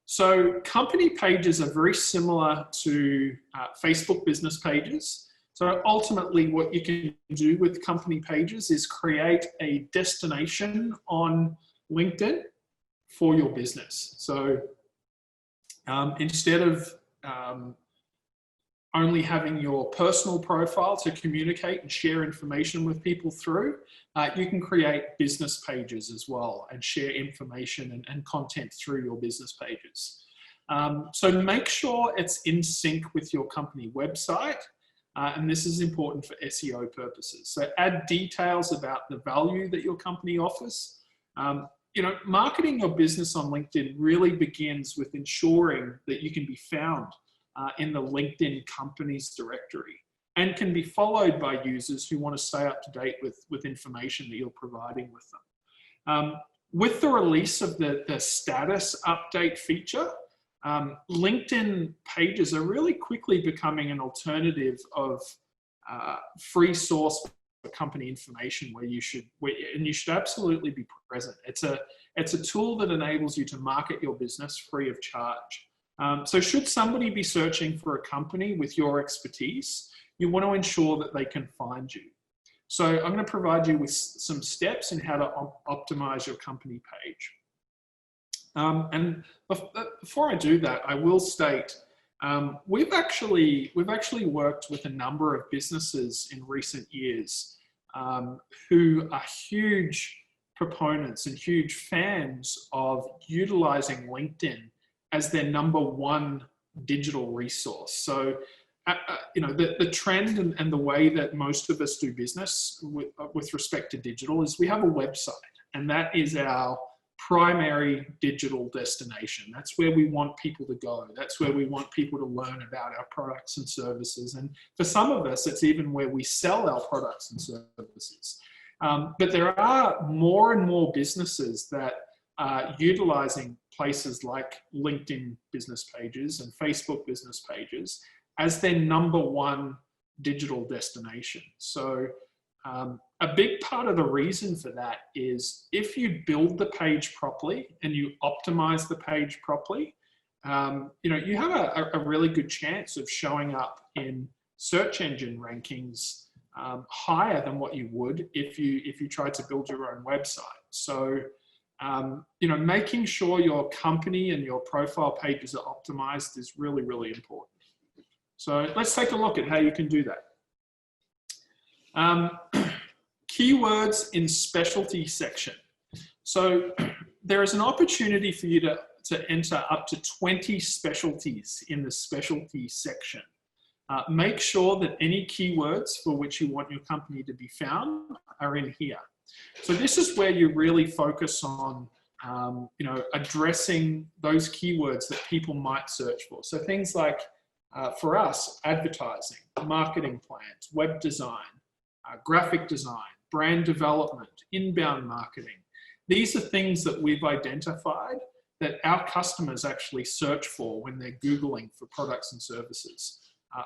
So company pages are very similar to Facebook business pages. So ultimately what you can do with company pages is create a destination on LinkedIn for your business. So instead of only having your personal profile to communicate and share information with people through, you can create business pages as well and share information and content through your business pages. So make sure it's in sync with your company website, and this is important for SEO purposes. So add details about the value that your company offers. You know, marketing your business on LinkedIn really begins with ensuring that you can be found in the LinkedIn companies directory and can be followed by users who want to stay up to date with information that you're providing with them. With the release of the status update feature, LinkedIn pages are really quickly becoming an alternative of free source for company information where you should absolutely be present. It's a tool that enables you to market your business free of charge. So should somebody be searching for a company with your expertise, you want to ensure that they can find you. So I'm going to provide you with some steps in how to optimize your company page. And before I do that, I will state we've actually worked with a number of businesses in recent years who are huge proponents and huge fans of utilizing LinkedIn as their #1 digital resource. So, you know, the trend and the way that most of us do business with respect to digital is we have a website, and that is our primary digital destination. That's where we want people to go. That's where we want people to learn about our products and services. And for some of us, it's even where we sell our products and services. But there are more and more businesses that are utilizing places like LinkedIn business pages and Facebook business pages as their #1 digital destination. So a big part of the reason for that is if you build the page properly and you optimize the page properly, you know, you have a really good chance of showing up in search engine rankings higher than what you would if you tried to build your own website. So you know, making sure your company and your profile pages are optimized is really, really important. So let's take a look at how you can do that. Keywords in specialty section. So there is an opportunity for you to enter up to 20 specialties in the specialty section. Make sure that any keywords for which you want your company to be found are in here. So this is where you really focus on, you know, addressing those keywords that people might search for. So things like, for us, advertising, marketing plans, web design, graphic design, brand development, inbound marketing. These are things that we've identified that our customers actually search for when they're Googling for products and services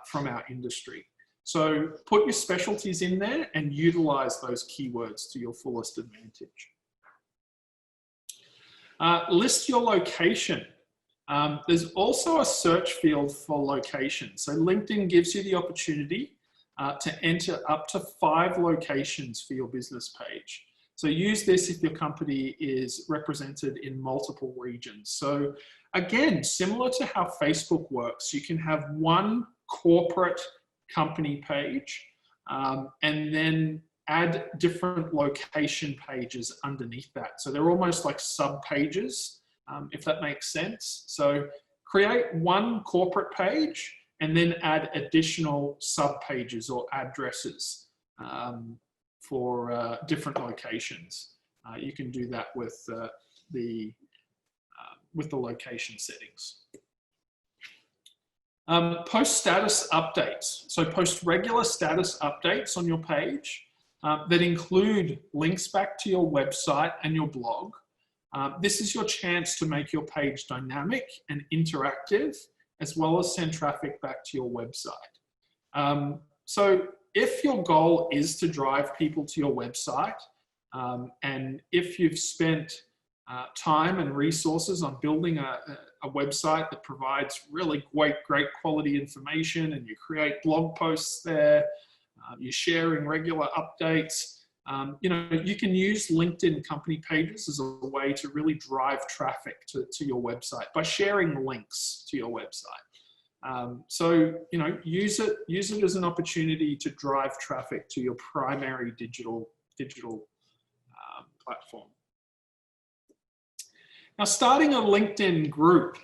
from our industry. So put your specialties in there and utilize those keywords to your fullest advantage. List your location. There's also a search field for location. So LinkedIn gives you the opportunity to enter up to 5 locations for your business page. So use this if your company is represented in multiple regions. So again, similar to how Facebook works, you can have one corporate company page and then add different location pages underneath that. So they're almost like sub pages, if that makes sense. So create one corporate page and then add additional sub pages or addresses for different locations. you can do that with the location settings. Post status updates. So post regular status updates on your page that include links back to your website and your blog. This is your chance to make your page dynamic and interactive, as well as send traffic back to your website. So if your goal is to drive people to your website, and if you've spent time and resources on building a website that provides really great quality information, and you create blog posts there, you're sharing regular updates, you know, you can use LinkedIn company pages as a way to really drive traffic to your website by sharing links to your website. So, you know, use it as an opportunity to drive traffic to your primary digital platform. Now, starting a LinkedIn group,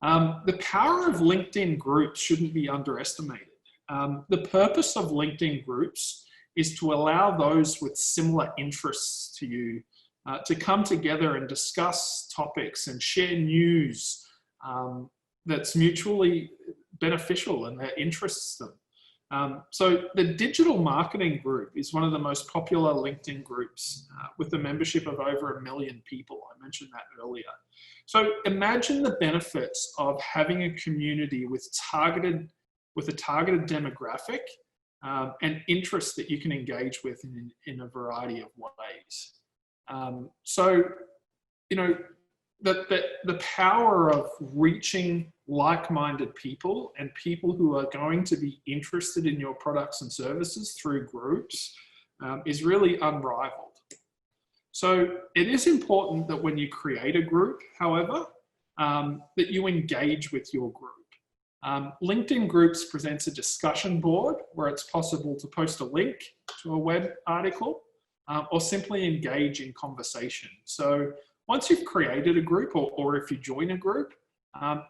the power of LinkedIn groups shouldn't be underestimated. The purpose of LinkedIn groups is to allow those with similar interests to you to come together and discuss topics and share news that's mutually beneficial and that interests them. So the digital marketing group is one of the most popular LinkedIn groups with a membership of over 1 million people. I mentioned that earlier. So imagine the benefits of having a community with a targeted demographic and interests that you can engage with in a variety of ways. So, you know, the power of reaching like-minded people and people who are going to be interested in your products and services through groups is really unrivaled. So it is important that when you create a group, however, that you engage with your group. LinkedIn Groups presents a discussion board where it's possible to post a link to a web article or simply engage in conversation. So once you've created a group, or if you join a group,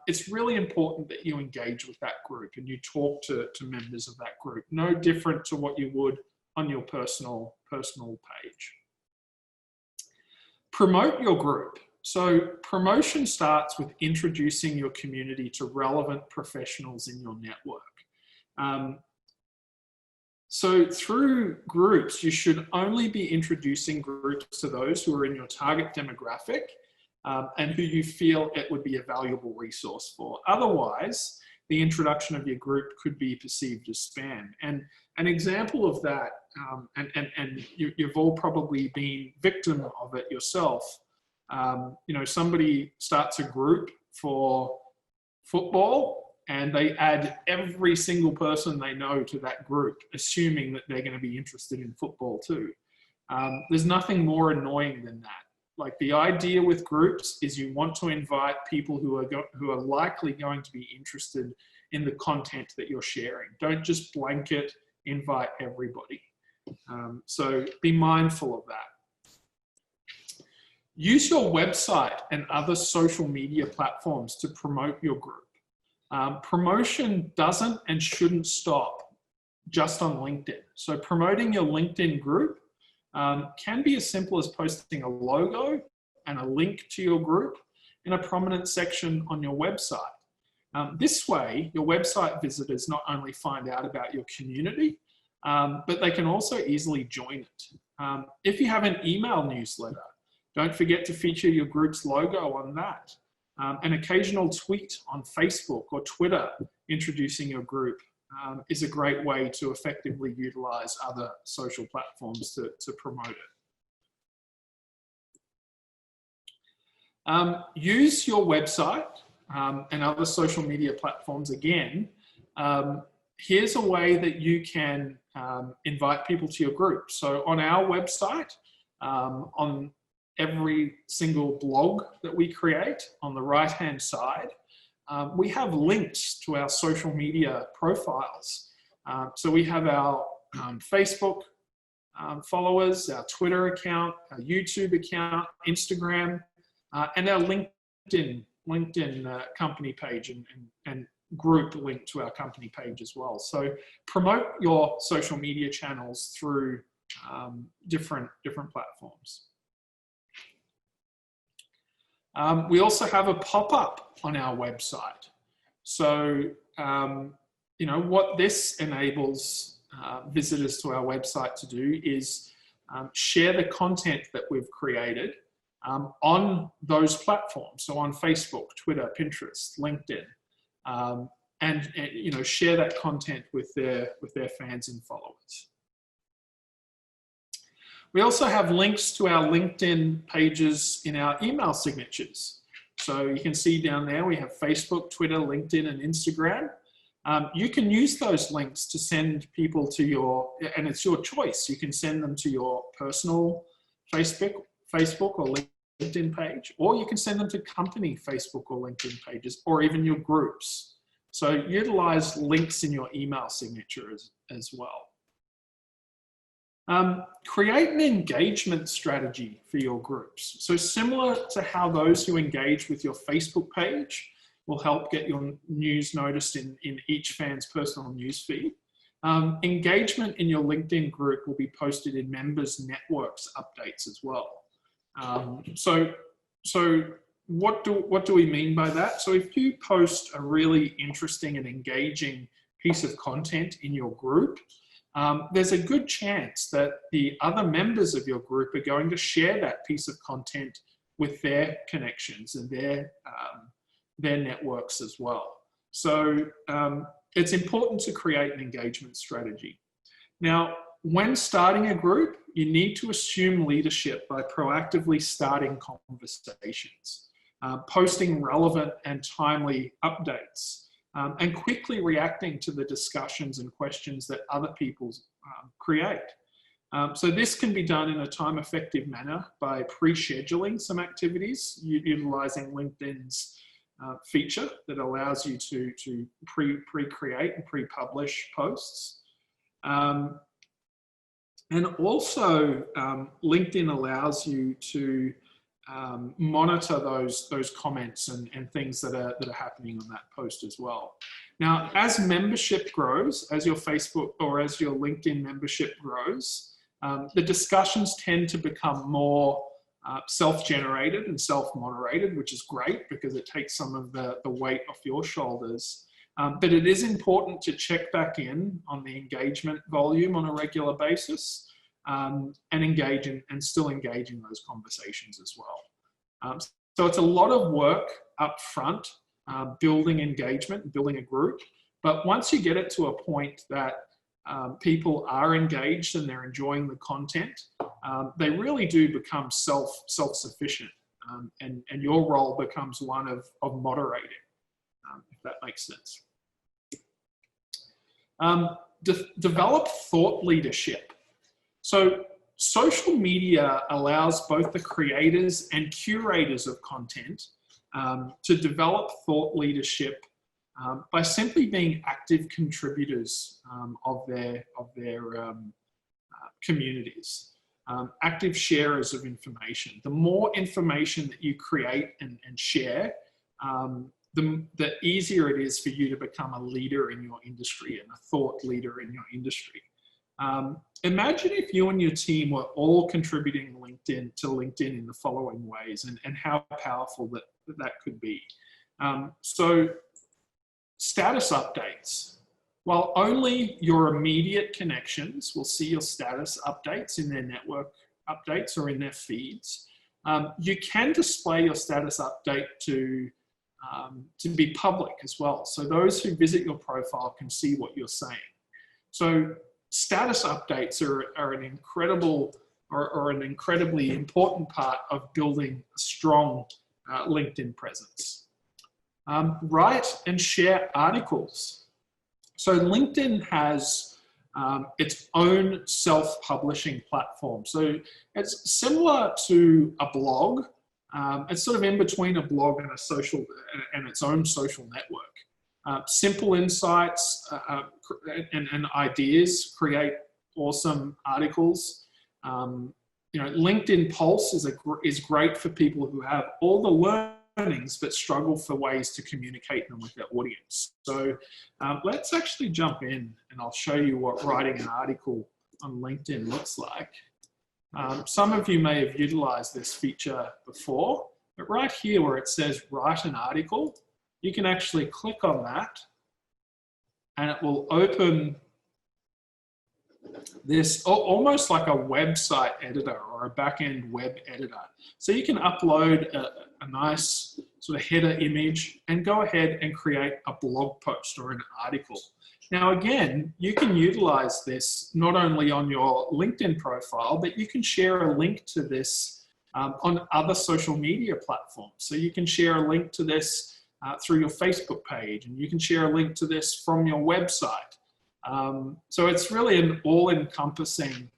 it's really important that you engage with that group and you talk to members of that group, no different to what you would on your personal page. Promote your group. So promotion starts with introducing your community to relevant professionals in your network. So through groups, you should only be introducing groups to those who are in your target demographic and who you feel it would be a valuable resource for. Otherwise, the introduction of your group could be perceived as spam. And an example of that, and you've all probably been victim of it yourself, you know, somebody starts a group for football and they add every single person they know to that group, assuming that they're going to be interested in football too. There's nothing more annoying than that. Like, the idea with groups is you want to invite people who are likely going to be interested in the content that you're sharing. Don't just blanket invite everybody. So be mindful of that. Use your website and other social media platforms to promote your group. Promotion doesn't and shouldn't stop just on LinkedIn. So promoting your LinkedIn group can be as simple as posting a logo and a link to your group in a prominent section on your website. This way, your website visitors not only find out about your community, but they can also easily join it. If you have an email newsletter, don't forget to feature your group's logo on that. An occasional tweet on Facebook or Twitter introducing your group is a great way to effectively utilize other social platforms to promote it. Use your website and other social media platforms again. Here's a way that you can invite people to your group. So on our website, on every single blog that we create, on the right-hand side, we have links to our social media profiles. So we have our Facebook followers, our Twitter account, our YouTube account, Instagram, and our LinkedIn company page and group link to our company page as well. So promote your social media channels through different platforms. We also have a pop-up on our website. So, you know, what this enables visitors to our website to do is share the content that we've created on those platforms. So on Facebook, Twitter, Pinterest, LinkedIn, and you know, share that content with their fans and followers. We also have links to our LinkedIn pages in our email signatures. So you can see down there, we have Facebook, Twitter, LinkedIn, and Instagram. You can use those links to send people to your, and it's your choice. You can send them to your personal Facebook or LinkedIn page, or you can send them to company Facebook or LinkedIn pages, or even your groups. So utilize links in your email signature as well. Create an engagement strategy for your groups. So similar to how those who engage with your Facebook page will help get your news noticed in each fan's personal newsfeed. Engagement in your LinkedIn group will be posted in members' networks updates as well. So what do we mean by that? So if you post a really interesting and engaging piece of content in your group, there's a good chance that the other members of your group are going to share that piece of content with their connections and their networks as well. So it's important to create an engagement strategy. Now, when starting a group, you need to assume leadership by proactively starting conversations, posting relevant and timely updates, and quickly reacting to the discussions and questions that other people create. So this can be done in a time-effective manner by pre-scheduling some activities, utilizing LinkedIn's feature that allows you to pre-create and pre-publish posts. And also, LinkedIn allows you to monitor those comments and things that are happening on that post as well. Now, as membership grows, as your Facebook or as your LinkedIn membership grows, the discussions tend to become more self-generated and self-moderated, which is great because it takes some of the weight off your shoulders. But it is important to check back in on the engagement volume on a regular basis and engage and still engage in those conversations as well. So it's a lot of work up front, building engagement, building a group. But once you get it to a point that people are engaged and they're enjoying the content, they really do become self-sufficient, and your role becomes one of moderating, if that makes sense. Develop thought leadership. So social media allows both the creators and curators of content to develop thought leadership by simply being active contributors of their communities, active sharers of information. The more information that you create and share, the easier it is for you to become a leader in your industry and a thought leader in your industry. Imagine if you and your team were all contributing to LinkedIn in the following ways, and how powerful that could be. So status updates. While only your immediate connections will see your status updates in their network updates or in their feeds, you can display your status update to be public as well. So those who visit your profile can see what you're saying. So status updates are an incredible or an incredibly important part of building a strong LinkedIn presence. Write and share articles. So LinkedIn has its own self-publishing platform. So it's similar to a blog. It's sort of in between a blog and its own social network. Simple insights and ideas create awesome articles. LinkedIn Pulse is great for people who have all the learnings but struggle for ways to communicate them with their audience. So let's actually jump in and I'll show you what writing an article on LinkedIn looks like. Some of you may have utilized this feature before. But right here where it says write an article, you can actually click on that and it will open this almost like a website editor or a back-end web editor. So you can upload a nice sort of header image and go ahead and create a blog post or an article. Now, again, you can utilize this not only on your LinkedIn profile, but you can share a link to this on other social media platforms. So you can share a link to this through your Facebook page, and you can share a link to this from your website. So it's really an all-encompassing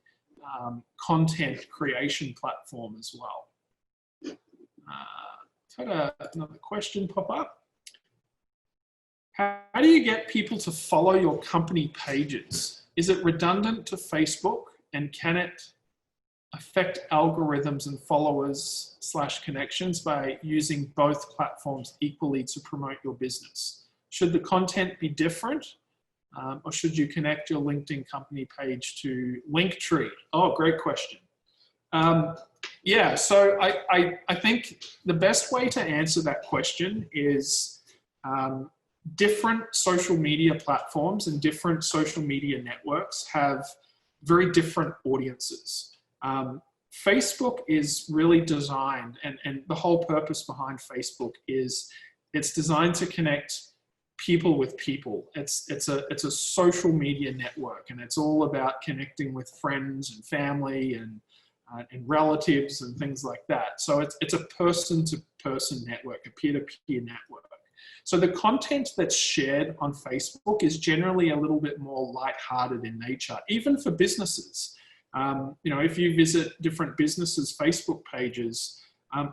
content creation platform as well. I've had another question pop up. How do you get people to follow your company pages? Is it redundant to Facebook, and can it affect algorithms and followers / connections by using both platforms equally to promote your business? Should the content be different? Or should you connect your LinkedIn company page to Linktree? Oh, great question. Yeah, so I think the best way to answer that question is different social media platforms and different social media networks have very different audiences. Facebook is really designed, and the whole purpose behind Facebook is it's designed to connect people with people. It's a social media network, and it's all about connecting with friends and family and relatives and things like that. So it's a person-to-person network, a peer-to-peer network. So the content that's shared on Facebook is generally a little bit more lighthearted in nature, even for businesses. You know, if you visit different businesses' Facebook pages,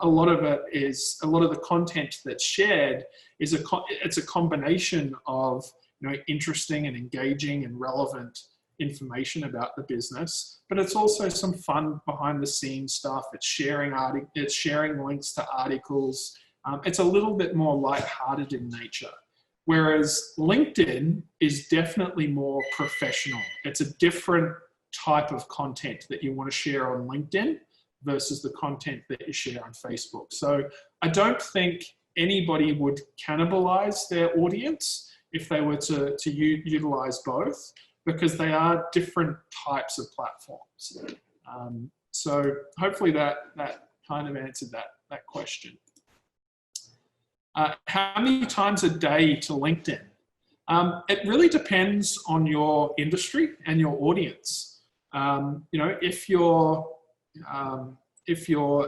a lot of the content that's shared is it's a combination of, you know, interesting and engaging and relevant information about the business, but it's also some fun behind the scenes stuff. It's sharing links to articles. It's a little bit more lighthearted in nature. Whereas LinkedIn is definitely more professional. It's a different type of content that you want to share on LinkedIn versus the content that you share on Facebook. So I don't think anybody would cannibalize their audience if they were to utilize both, because they are different types of platforms. So hopefully that kind of answered that question. How many times a day to LinkedIn? It really depends on your industry and your audience. You know, if you're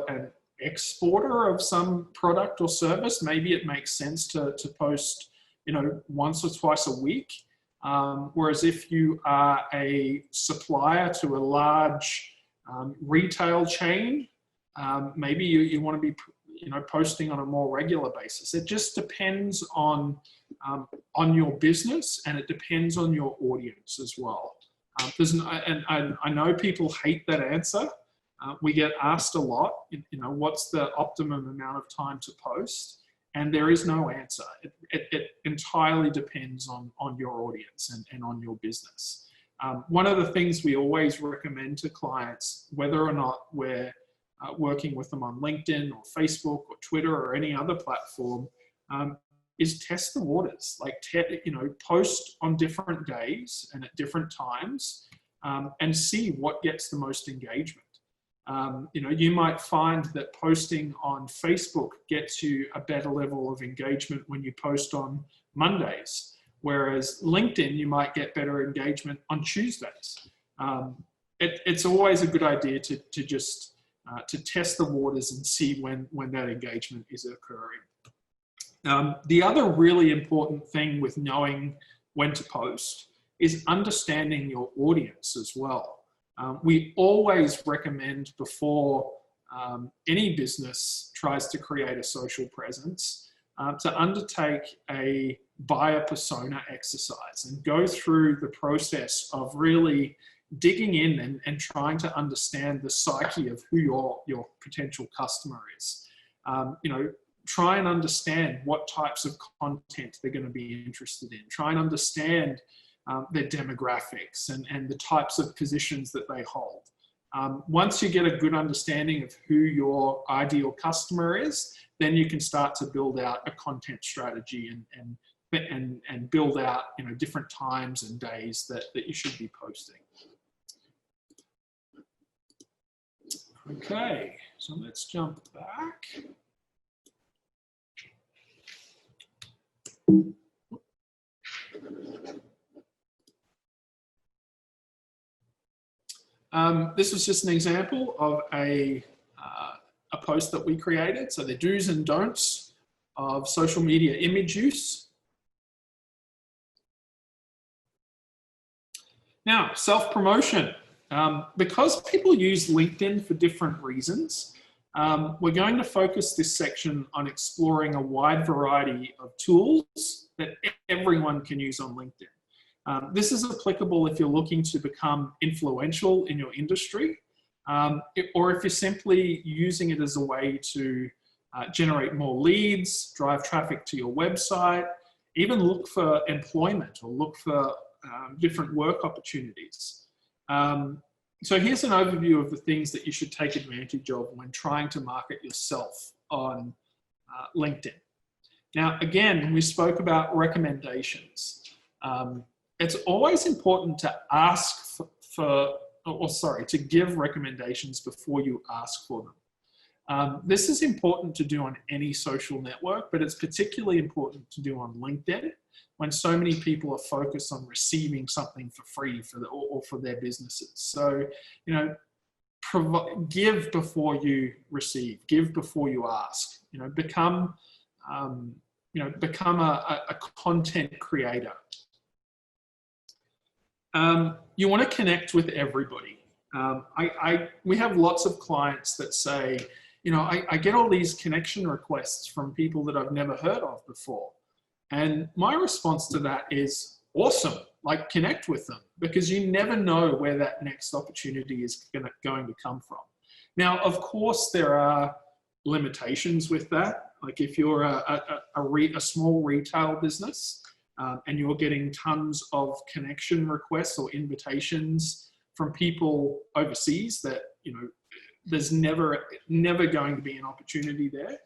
an exporter of some product or service, maybe it makes sense to post, you know, once or twice a week. Whereas if you are a supplier to a large retail chain, maybe you want to be, you know, posting on a more regular basis. It just depends on your business, and it depends on your audience as well. And I know people hate that answer. We get asked a lot, you know, what's the optimum amount of time to post? And there is no answer. It entirely depends on your audience and on your business. One of the things we always recommend to clients, whether or not we're working with them on LinkedIn or Facebook or Twitter or any other platform, is test the waters. Like, you know, post on different days and at different times, and see what gets the most engagement. You know, you might find that posting on Facebook gets you a better level of engagement when you post on Mondays, whereas LinkedIn, you might get better engagement on Tuesdays. It's always a good idea to just to test the waters and see when that engagement is occurring. The other really important thing with knowing when to post is understanding your audience as well. We always recommend before any business tries to create a social presence to undertake a buyer persona exercise and go through the process of really digging in and trying to understand the psyche of who your potential customer is. You know, try and understand what types of content they're going to be interested in. Try and understand their demographics and the types of positions that they hold. Once you get a good understanding of who your ideal customer is, then you can start to build out a content strategy and build out, you know, different times and days that you should be posting. Okay, so let's jump back. This was just an example of a post that we created. So the do's and don'ts of social media image use. Now, self-promotion. Because people use LinkedIn for different reasons, we're going to focus this section on exploring a wide variety of tools that everyone can use on LinkedIn. This is applicable if you're looking to become influential in your industry, or if you're simply using it as a way to generate more leads, drive traffic to your website, even look for employment or look for different work opportunities. So here's an overview of the things that you should take advantage of when trying to market yourself on LinkedIn. Now, again, we spoke about recommendations. It's always important to ask to give recommendations before you ask for them. This is important to do on any social network, but it's particularly important to do on LinkedIn when so many people are focused on receiving something for free or for their businesses. So, you know, give before you receive, give before you ask. You know, become a content creator. You want to connect with everybody. We have lots of clients that say, you know, I get all these connection requests from people that I've never heard of before. And my response to that is awesome, like connect with them, because you never know where that next opportunity is going to come from. Now, of course, there are limitations with that. Like if you're a small retail business and you're getting tons of connection requests or invitations from people overseas that, you know, there's never going to be an opportunity there.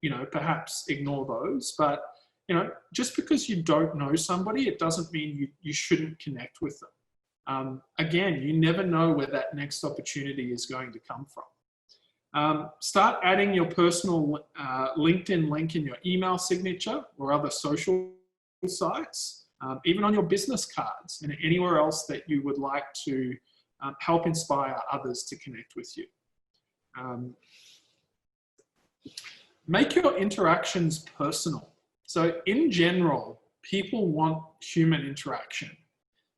You know, perhaps ignore those, but, you know, just because you don't know somebody, it doesn't mean you shouldn't connect with them. Again, you never know where that next opportunity is going to come from. Start adding your personal LinkedIn link in your email signature or other social sites, even on your business cards and anywhere else that you would like to help inspire others to connect with you. Make your interactions personal. So in general, people want human interaction.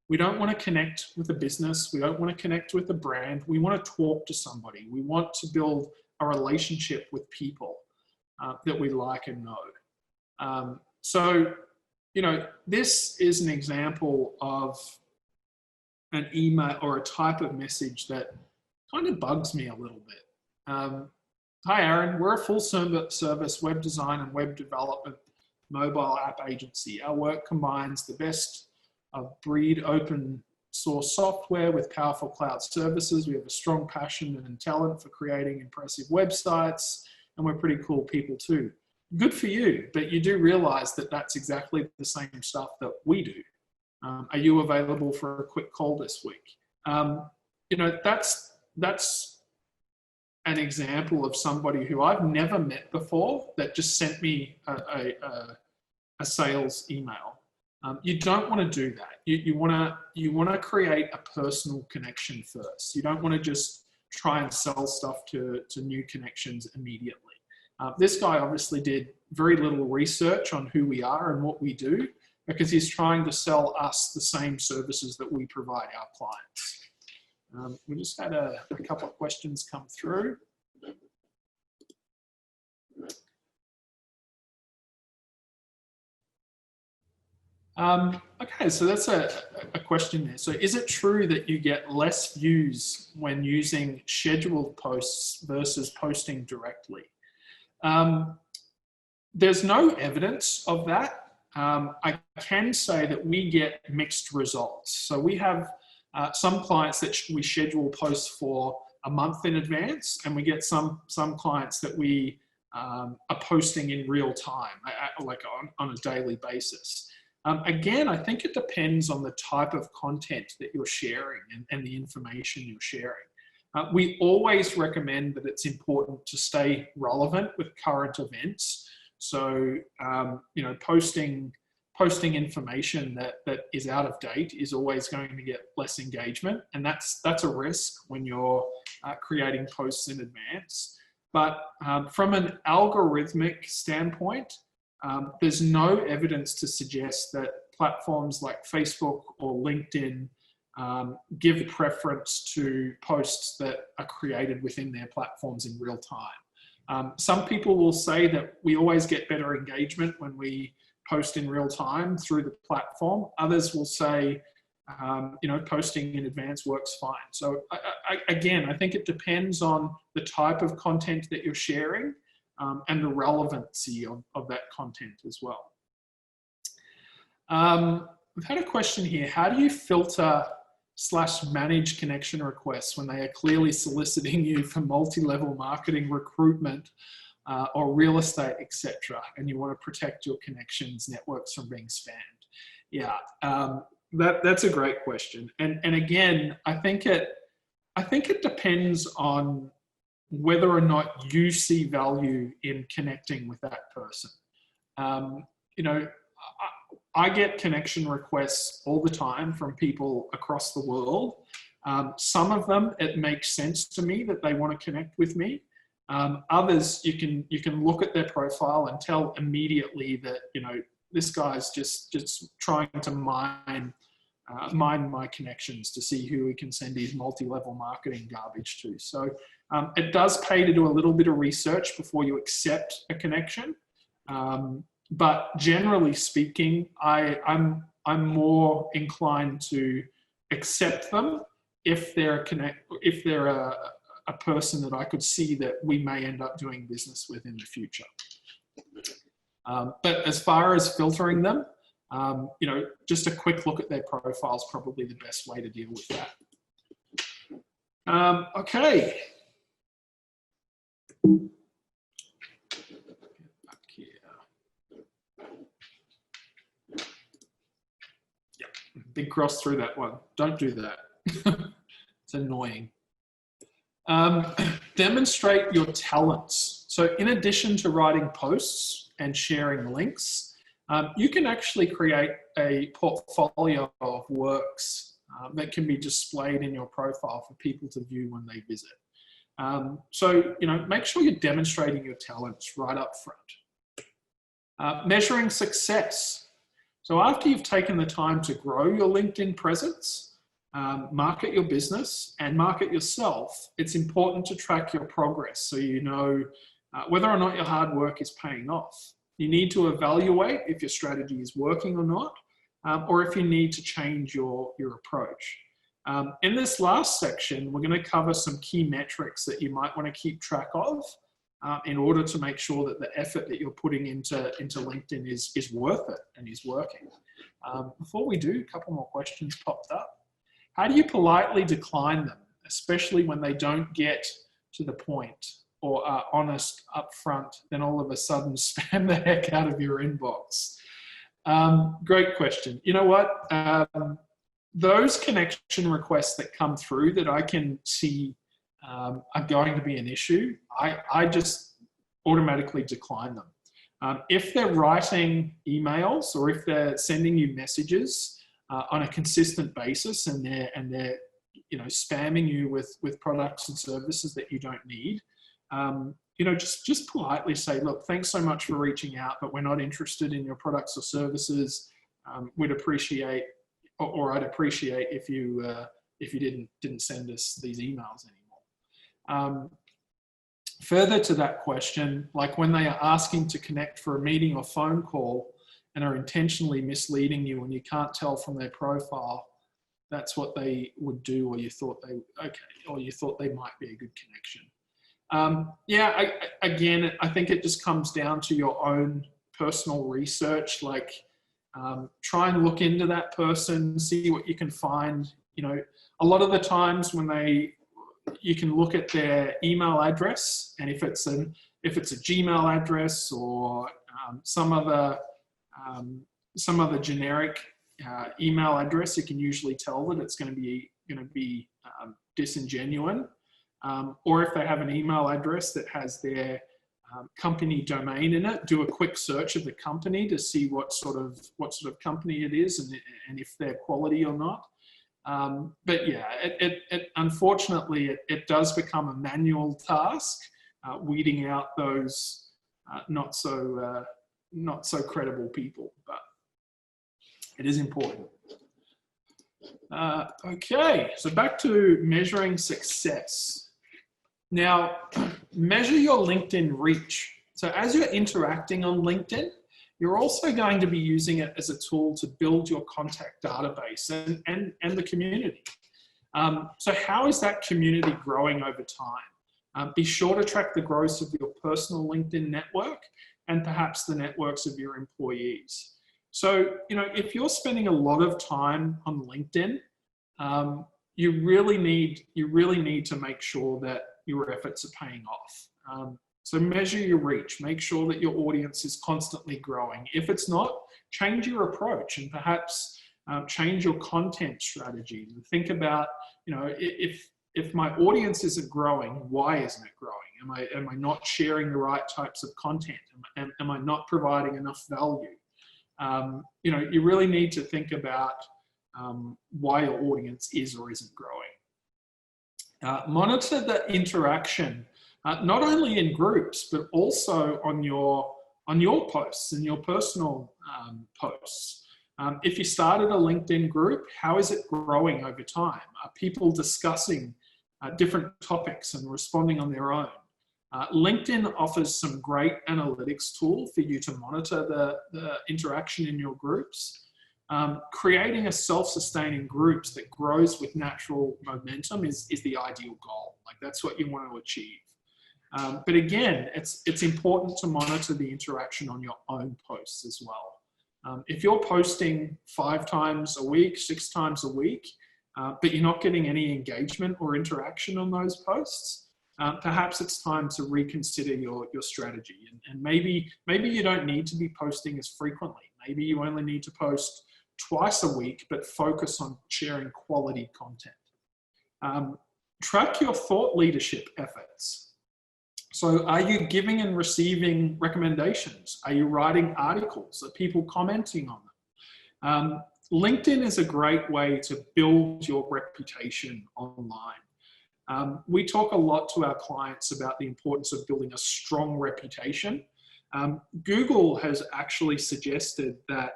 We don't want to connect with a business. We don't want to connect with a brand. We want to talk to somebody. We want to build a relationship with people that we like and know. So, you know, this is an example of an email or a type of message that kind of bugs me a little bit. Hi, Aaron. We're a full-service web design and web development mobile app agency. Our work combines the best of breed open source software with powerful cloud services. We have a strong passion and talent for creating impressive websites, and we're pretty cool people too. Good for you, but you do realize that that's exactly the same stuff that we do. Are you available for a quick call this week? You know, that's an example of somebody who I've never met before that just sent me a sales email. You don't want to do that. You want to create a personal connection first. You don't want to just try and sell stuff to new connections immediately. This guy obviously did very little research on who we are and what we do, because he's trying to sell us the same services that we provide our clients. We just had a couple of questions come through. Okay, so that's a question there. So is it true that you get less views when using scheduled posts versus posting directly? There's no evidence of that. I can say that we get mixed results. So we have some clients that we schedule posts for a month in advance, and we get some clients that we are posting in real time, like on a daily basis. Again, I think it depends on the type of content that you're sharing and the information you're sharing. We always recommend that it's important to stay relevant with current events. So, you know, posting information that is out of date is always going to get less engagement, and that's a risk when you're creating posts in advance. But from an algorithmic standpoint, there's no evidence to suggest that platforms like Facebook or LinkedIn give preference to posts that are created within their platforms in real time. Some people will say that we always get better engagement when we post in real time through the platform. Others will say, you know, posting in advance works fine. So again, I think it depends on the type of content that you're sharing and the relevancy of that content as well. We've had a question here. How do you filter / manage connection requests when they are clearly soliciting you for multi-level marketing, recruitment, or real estate, etc., and you want to protect your connections networks from being spammed? Yeah, that's a great question. And again, I think it depends on whether or not you see value in connecting with that person. You know, I get connection requests all the time from people across the world. Some of them, it makes sense to me that they want to connect with me. Others, you can look at their profile and tell immediately that, you know, this guy's just trying to mine my connections to see who he can send his multi-level marketing garbage to. So it does pay to do a little bit of research before you accept a connection. But generally speaking, I'm more inclined to accept them if they're a person that I could see that we may end up doing business with in the future. But as far as filtering them, you know, just a quick look at their profile is probably the best way to deal with that. Okay. Big cross through that one. Don't do that. It's annoying. Demonstrate your talents. So in addition to writing posts and sharing links, you can actually create a portfolio of works that can be displayed in your profile for people to view when they visit. So, you know, make sure you're demonstrating your talents right up front. Measuring success. So after you've taken the time to grow your LinkedIn presence, market your business and market yourself, it's important to track your progress so you know whether or not your hard work is paying off. You need to evaluate if your strategy is working or not, or if you need to change your approach. In this last section, we're going to cover some key metrics that you might want to keep track of in order to make sure that the effort that you're putting into LinkedIn is worth it and is working. Before we do, a couple more questions popped up. How do you politely decline them, especially when they don't get to the point or are honest up front, then all of a sudden spam the heck out of your inbox? Great question. You know what? Those connection requests that come through that I can see are going to be an issue, I just automatically decline them. If they're writing emails or if they're sending you messages on a consistent basis and they're you know, spamming you with products and services that you don't need, you know, just politely say, look, thanks so much for reaching out, but we're not interested in your products or services. We'd appreciate, or I'd appreciate if you didn't send us these emails anymore. Further to that question, like when they are asking to connect for a meeting or phone call and are intentionally misleading you and you can't tell from their profile that's what they would do, or you thought they might be a good connection. Yeah, again, I think it just comes down to your own personal research. Like, try and look into that person, see what you can find you know, a lot of the times when you can look at their email address, and if it's a Gmail address or some other generic email address, you can usually tell that it's going to be disingenuine. Or if they have an email address that has their company domain in it, do a quick search of the company to see what sort of company it is and if they're quality or not. But yeah, unfortunately, it does become a manual task, weeding out those not so credible people, but it is important. Okay, so back to measuring success. Now, measure your LinkedIn reach. So as you're interacting on LinkedIn, you're also going to be using it as a tool to build your contact database and the community. So how is that community growing over time? Be sure to track the growth of your personal LinkedIn network and perhaps the networks of your employees. So, you know, if you're spending a lot of time on LinkedIn, you really need to make sure that your efforts are paying off. So measure your reach, make sure that your audience is constantly growing. If it's not, change your approach and perhaps change your content strategy. And think about, you know, if my audience isn't growing, why isn't it growing? Am I not sharing the right types of content? Am I not providing enough value? You know, you really need to think about why your audience is or isn't growing. Monitor the interaction, not only in groups, but also on your posts and your personal posts. If you started a LinkedIn group, how is it growing over time? Are people discussing different topics and responding on their own? LinkedIn offers some great analytics tool for you to monitor the interaction in your groups. Creating a self-sustaining groups that grows with natural momentum is the ideal goal. Like, that's what you want to achieve. But again, it's important to monitor the interaction on your own posts as well. If you're posting 5 times a week, 6 times a week, but you're not getting any engagement or interaction on those posts, perhaps it's time to reconsider your strategy. And maybe you don't need to be posting as frequently. Maybe you only need to post twice a week, but focus on sharing quality content. Track your thought leadership efforts. So are you giving and receiving recommendations? Are you writing articles? Are people commenting on them? LinkedIn is a great way to build your reputation online. We talk a lot to our clients about the importance of building a strong reputation. Google has actually suggested that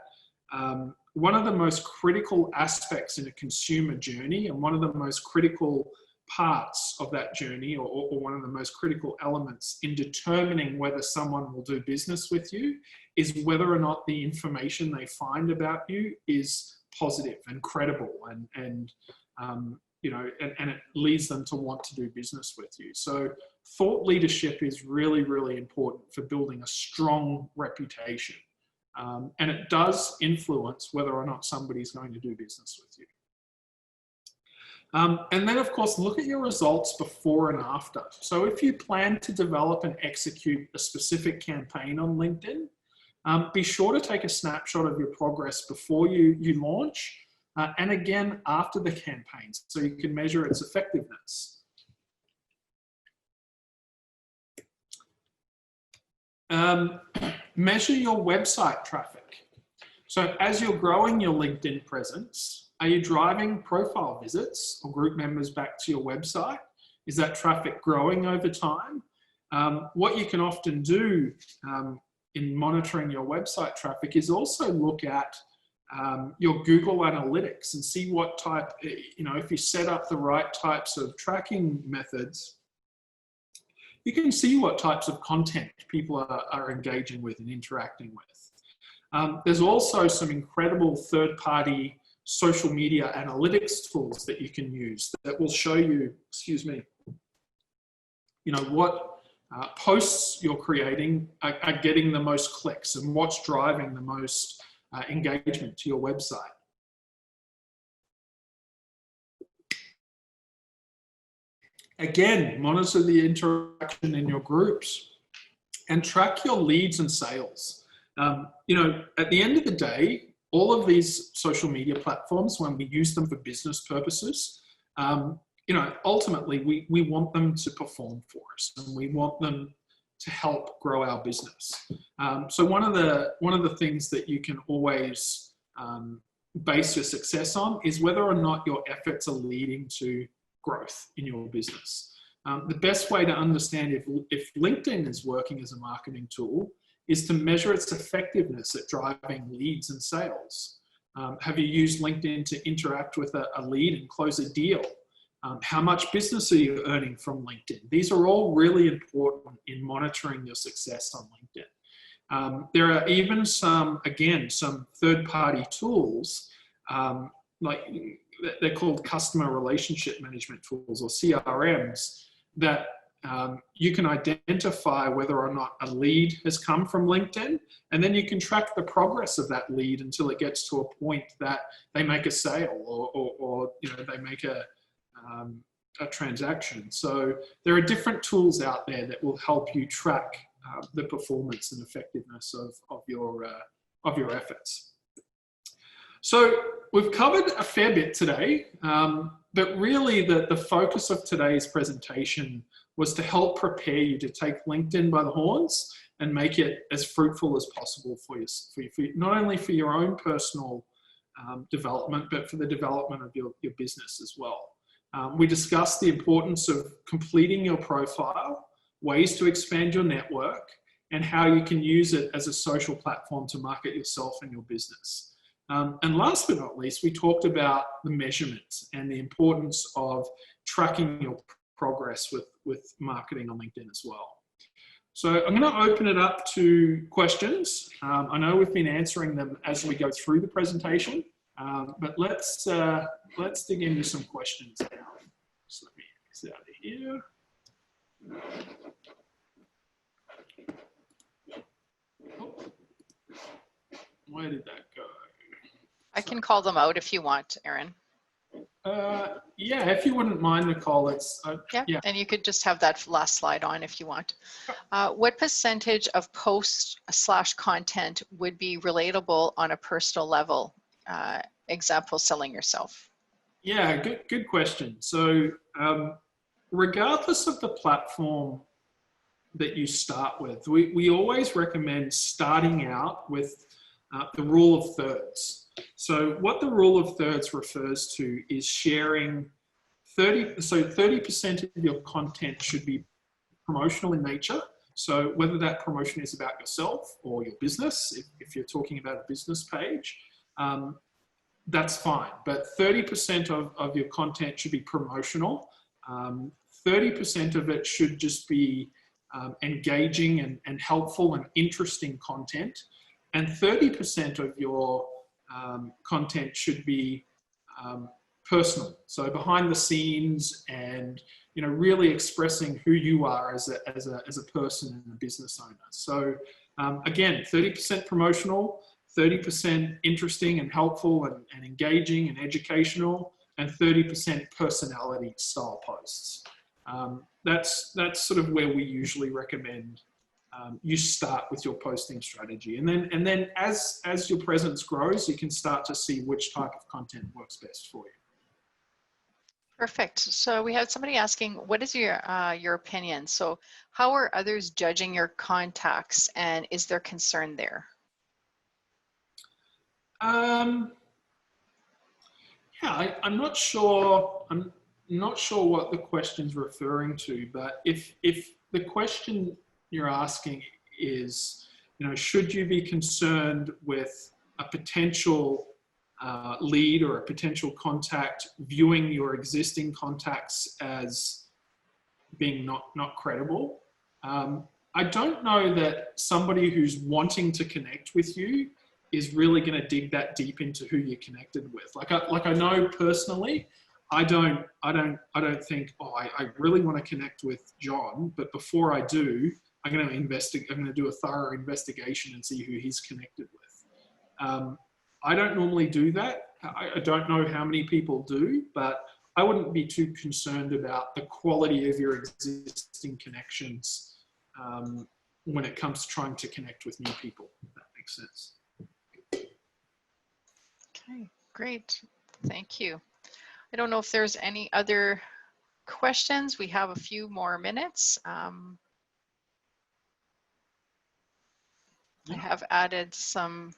one of the most critical aspects in a consumer journey, and one of the most critical parts of that journey, or one of the most critical elements in determining whether someone will do business with you, is whether or not the information they find about you is positive and credible, and you know, and it leads them to want to do business with you. So thought leadership is really, really important for building a strong reputation. And it does influence whether or not somebody's going to do business with you. And then, of course, look at your results before and after. So if you plan to develop and execute a specific campaign on LinkedIn, be sure to take a snapshot of your progress before you launch, and again after the campaigns, so you can measure its effectiveness. Measure your website traffic. So as you're growing your LinkedIn presence, are you driving profile visits or group members back to your website? Is that traffic growing over time? What you can often do in monitoring your website traffic is also look at your Google Analytics and see what type, you know, if you set up the right types of tracking methods, you can see what types of content people are engaging with and interacting with. There's also some incredible third-party social media analytics tools that you can use that will show you, excuse me, you know, what posts you're creating are getting the most clicks and what's driving the most engagement to your website. Again, monitor the interaction in your groups and track your leads and sales. You know, at the end of the day, all of these social media platforms, when we use them for business purposes, you know, ultimately we want them to perform for us, and we want them to help grow our business. So one of the things that you can always base your success on is whether or not your efforts are leading to growth in your business. The best way to understand if LinkedIn is working as a marketing tool is to measure its effectiveness at driving leads and sales. Have you used LinkedIn to interact with a lead and close a deal? How much business are you earning from LinkedIn? These are all really important in monitoring your success on LinkedIn. There are even some third-party tools, like they're called customer relationship management tools, or CRMs, that you can identify whether or not a lead has come from LinkedIn, and then you can track the progress of that lead until it gets to a point that they make a sale or you know, they make a transaction. So there are different tools out there that will help you track the performance and effectiveness of your efforts. So we've covered a fair bit today, but really the focus of today's presentation was to help prepare you to take LinkedIn by the horns and make it as fruitful as possible for you, not only for your own personal development, but for the development of your business as well. We discussed the importance of completing your profile, ways to expand your network, and how you can use it as a social platform to market yourself and your business. And last but not least, we talked about the measurements and the importance of tracking your progress with marketing on LinkedIn as well. So I'm going to open it up to questions. I know we've been answering them as we go through the presentation, but let's dig into some questions now. So let me exit out of here. Oh, where did that go? I can call them out if you want, Aaron. Yeah, if you wouldn't mind, Nicole, it's yeah, and you could just have that last slide on if you want. What percentage of post/content would be relatable on a personal level? Example, selling yourself. Yeah, good question. So regardless of the platform that you start with, we always recommend starting out with the rule of thirds. So what the rule of thirds refers to is sharing 30% of your content should be promotional in nature. So whether that promotion is about yourself or your business, if you're talking about a business page, that's fine. But 30% of your content should be promotional. 30% of it should just be engaging and helpful and interesting content. And 30% of your content should be personal, so behind the scenes, and really expressing who you are as a person and a business owner. So again, 30% promotional, 30% interesting and helpful and engaging and educational, and 30% personality style posts. That's sort of where we usually recommend you start with your posting strategy, and then as your presence grows, you can start to see which type of content works best for you. Perfect. So we have somebody asking, what is your opinion? So how are others judging your contacts, and is there concern there? Yeah, I'm not sure. I'm not sure what the question's referring to, but if the question you're asking is, should you be concerned with a potential lead or a potential contact viewing your existing contacts as being not credible? I don't know that somebody who's wanting to connect with you is really going to dig that deep into who you're connected with. Like I know personally, I don't think, oh, I really want to connect with John, but before I do, I'm going to investigate. I'm going to do a thorough investigation and see who he's connected with. I don't normally do that. I don't know how many people do, but I wouldn't be too concerned about the quality of your existing connections when it comes to trying to connect with new people, if that makes sense. Okay, great. Thank you. I don't know if there's any other questions. We have a few more minutes. I have added some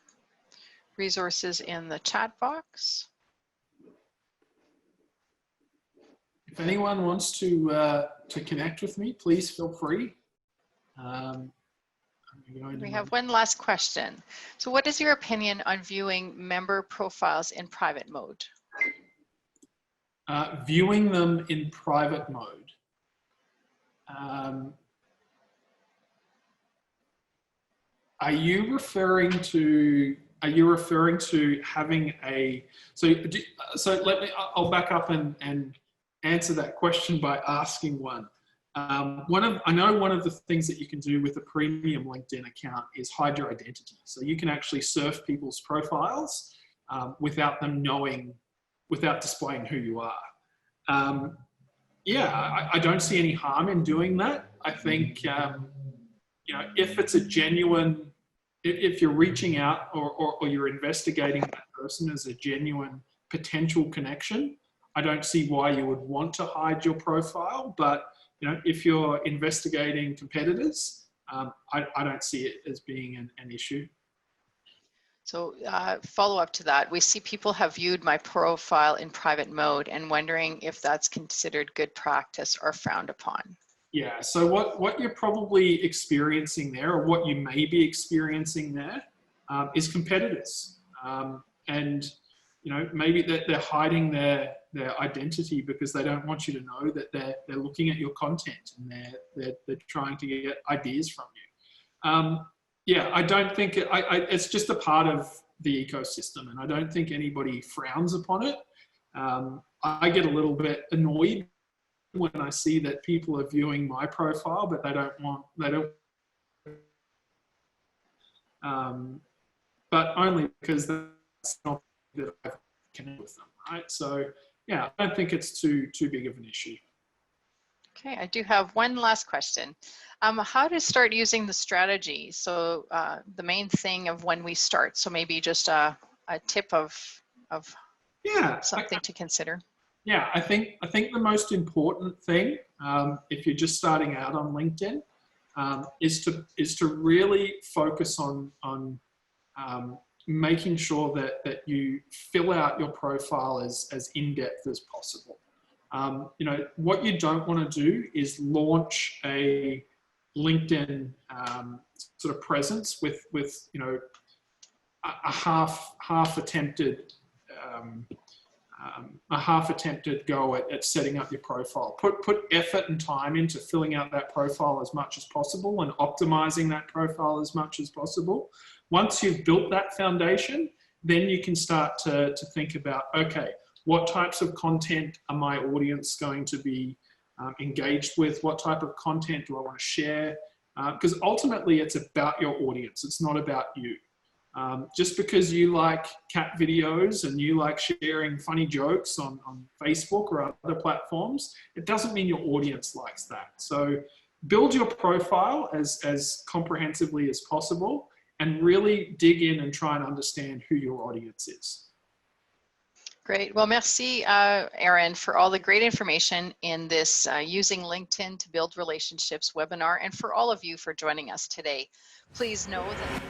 resources in the chat box. If anyone wants to connect with me, please feel free. We have one last question. So what is your opinion on viewing member profiles in private mode? Viewing them in private mode. Are you referring to having a, I'll back up and answer that question by asking one. I know one of the things that you can do with a premium LinkedIn account is hide your identity. So you can actually surf people's profiles without them knowing, without displaying who you are. Yeah, I don't see any harm in doing that. I think, if it's a genuine, if you're reaching out or you're investigating that person as a genuine potential connection, I don't see why you would want to hide your profile. But if you're investigating competitors, I don't see it as being an issue. So follow up to that, we see people have viewed my profile in private mode and wondering if that's considered good practice or frowned upon. Yeah, so what you're probably experiencing there, or what you may be experiencing there, is competitors. And maybe they're hiding their identity because they don't want you to know that they're looking at your content and they're trying to get ideas from you. Yeah, I don't think it's just a part of the ecosystem, and I don't think anybody frowns upon it. I get a little bit annoyed when I see that people are viewing my profile, but they don't. But only because that's not that I've connected with them, right? So yeah, I don't think it's too big of an issue. Okay, I do have one last question. How to start using the strategy? So the main thing of when we start. So maybe just a tip of something to consider. Yeah, I think the most important thing, if you're just starting out on LinkedIn, is to really focus on making sure that you fill out your profile as in-depth as possible. What you don't want to do is launch a LinkedIn sort of presence with a half attempted go at setting up your profile. Put effort and time into filling out that profile as much as possible and optimizing that profile as much as possible. Once you've built that foundation, then you can start to think about, okay, what types of content are my audience going to be engaged with? What type of content do I want to share? Because ultimately it's about your audience. It's not about you. Just because you like cat videos and you like sharing funny jokes on Facebook or other platforms, it doesn't mean your audience likes that. So build your profile as comprehensively as possible and really dig in and try and understand who your audience is. Great. Well, merci, Aaron, for all the great information in this Using LinkedIn to Build Relationships webinar, and for all of you for joining us today. Please know that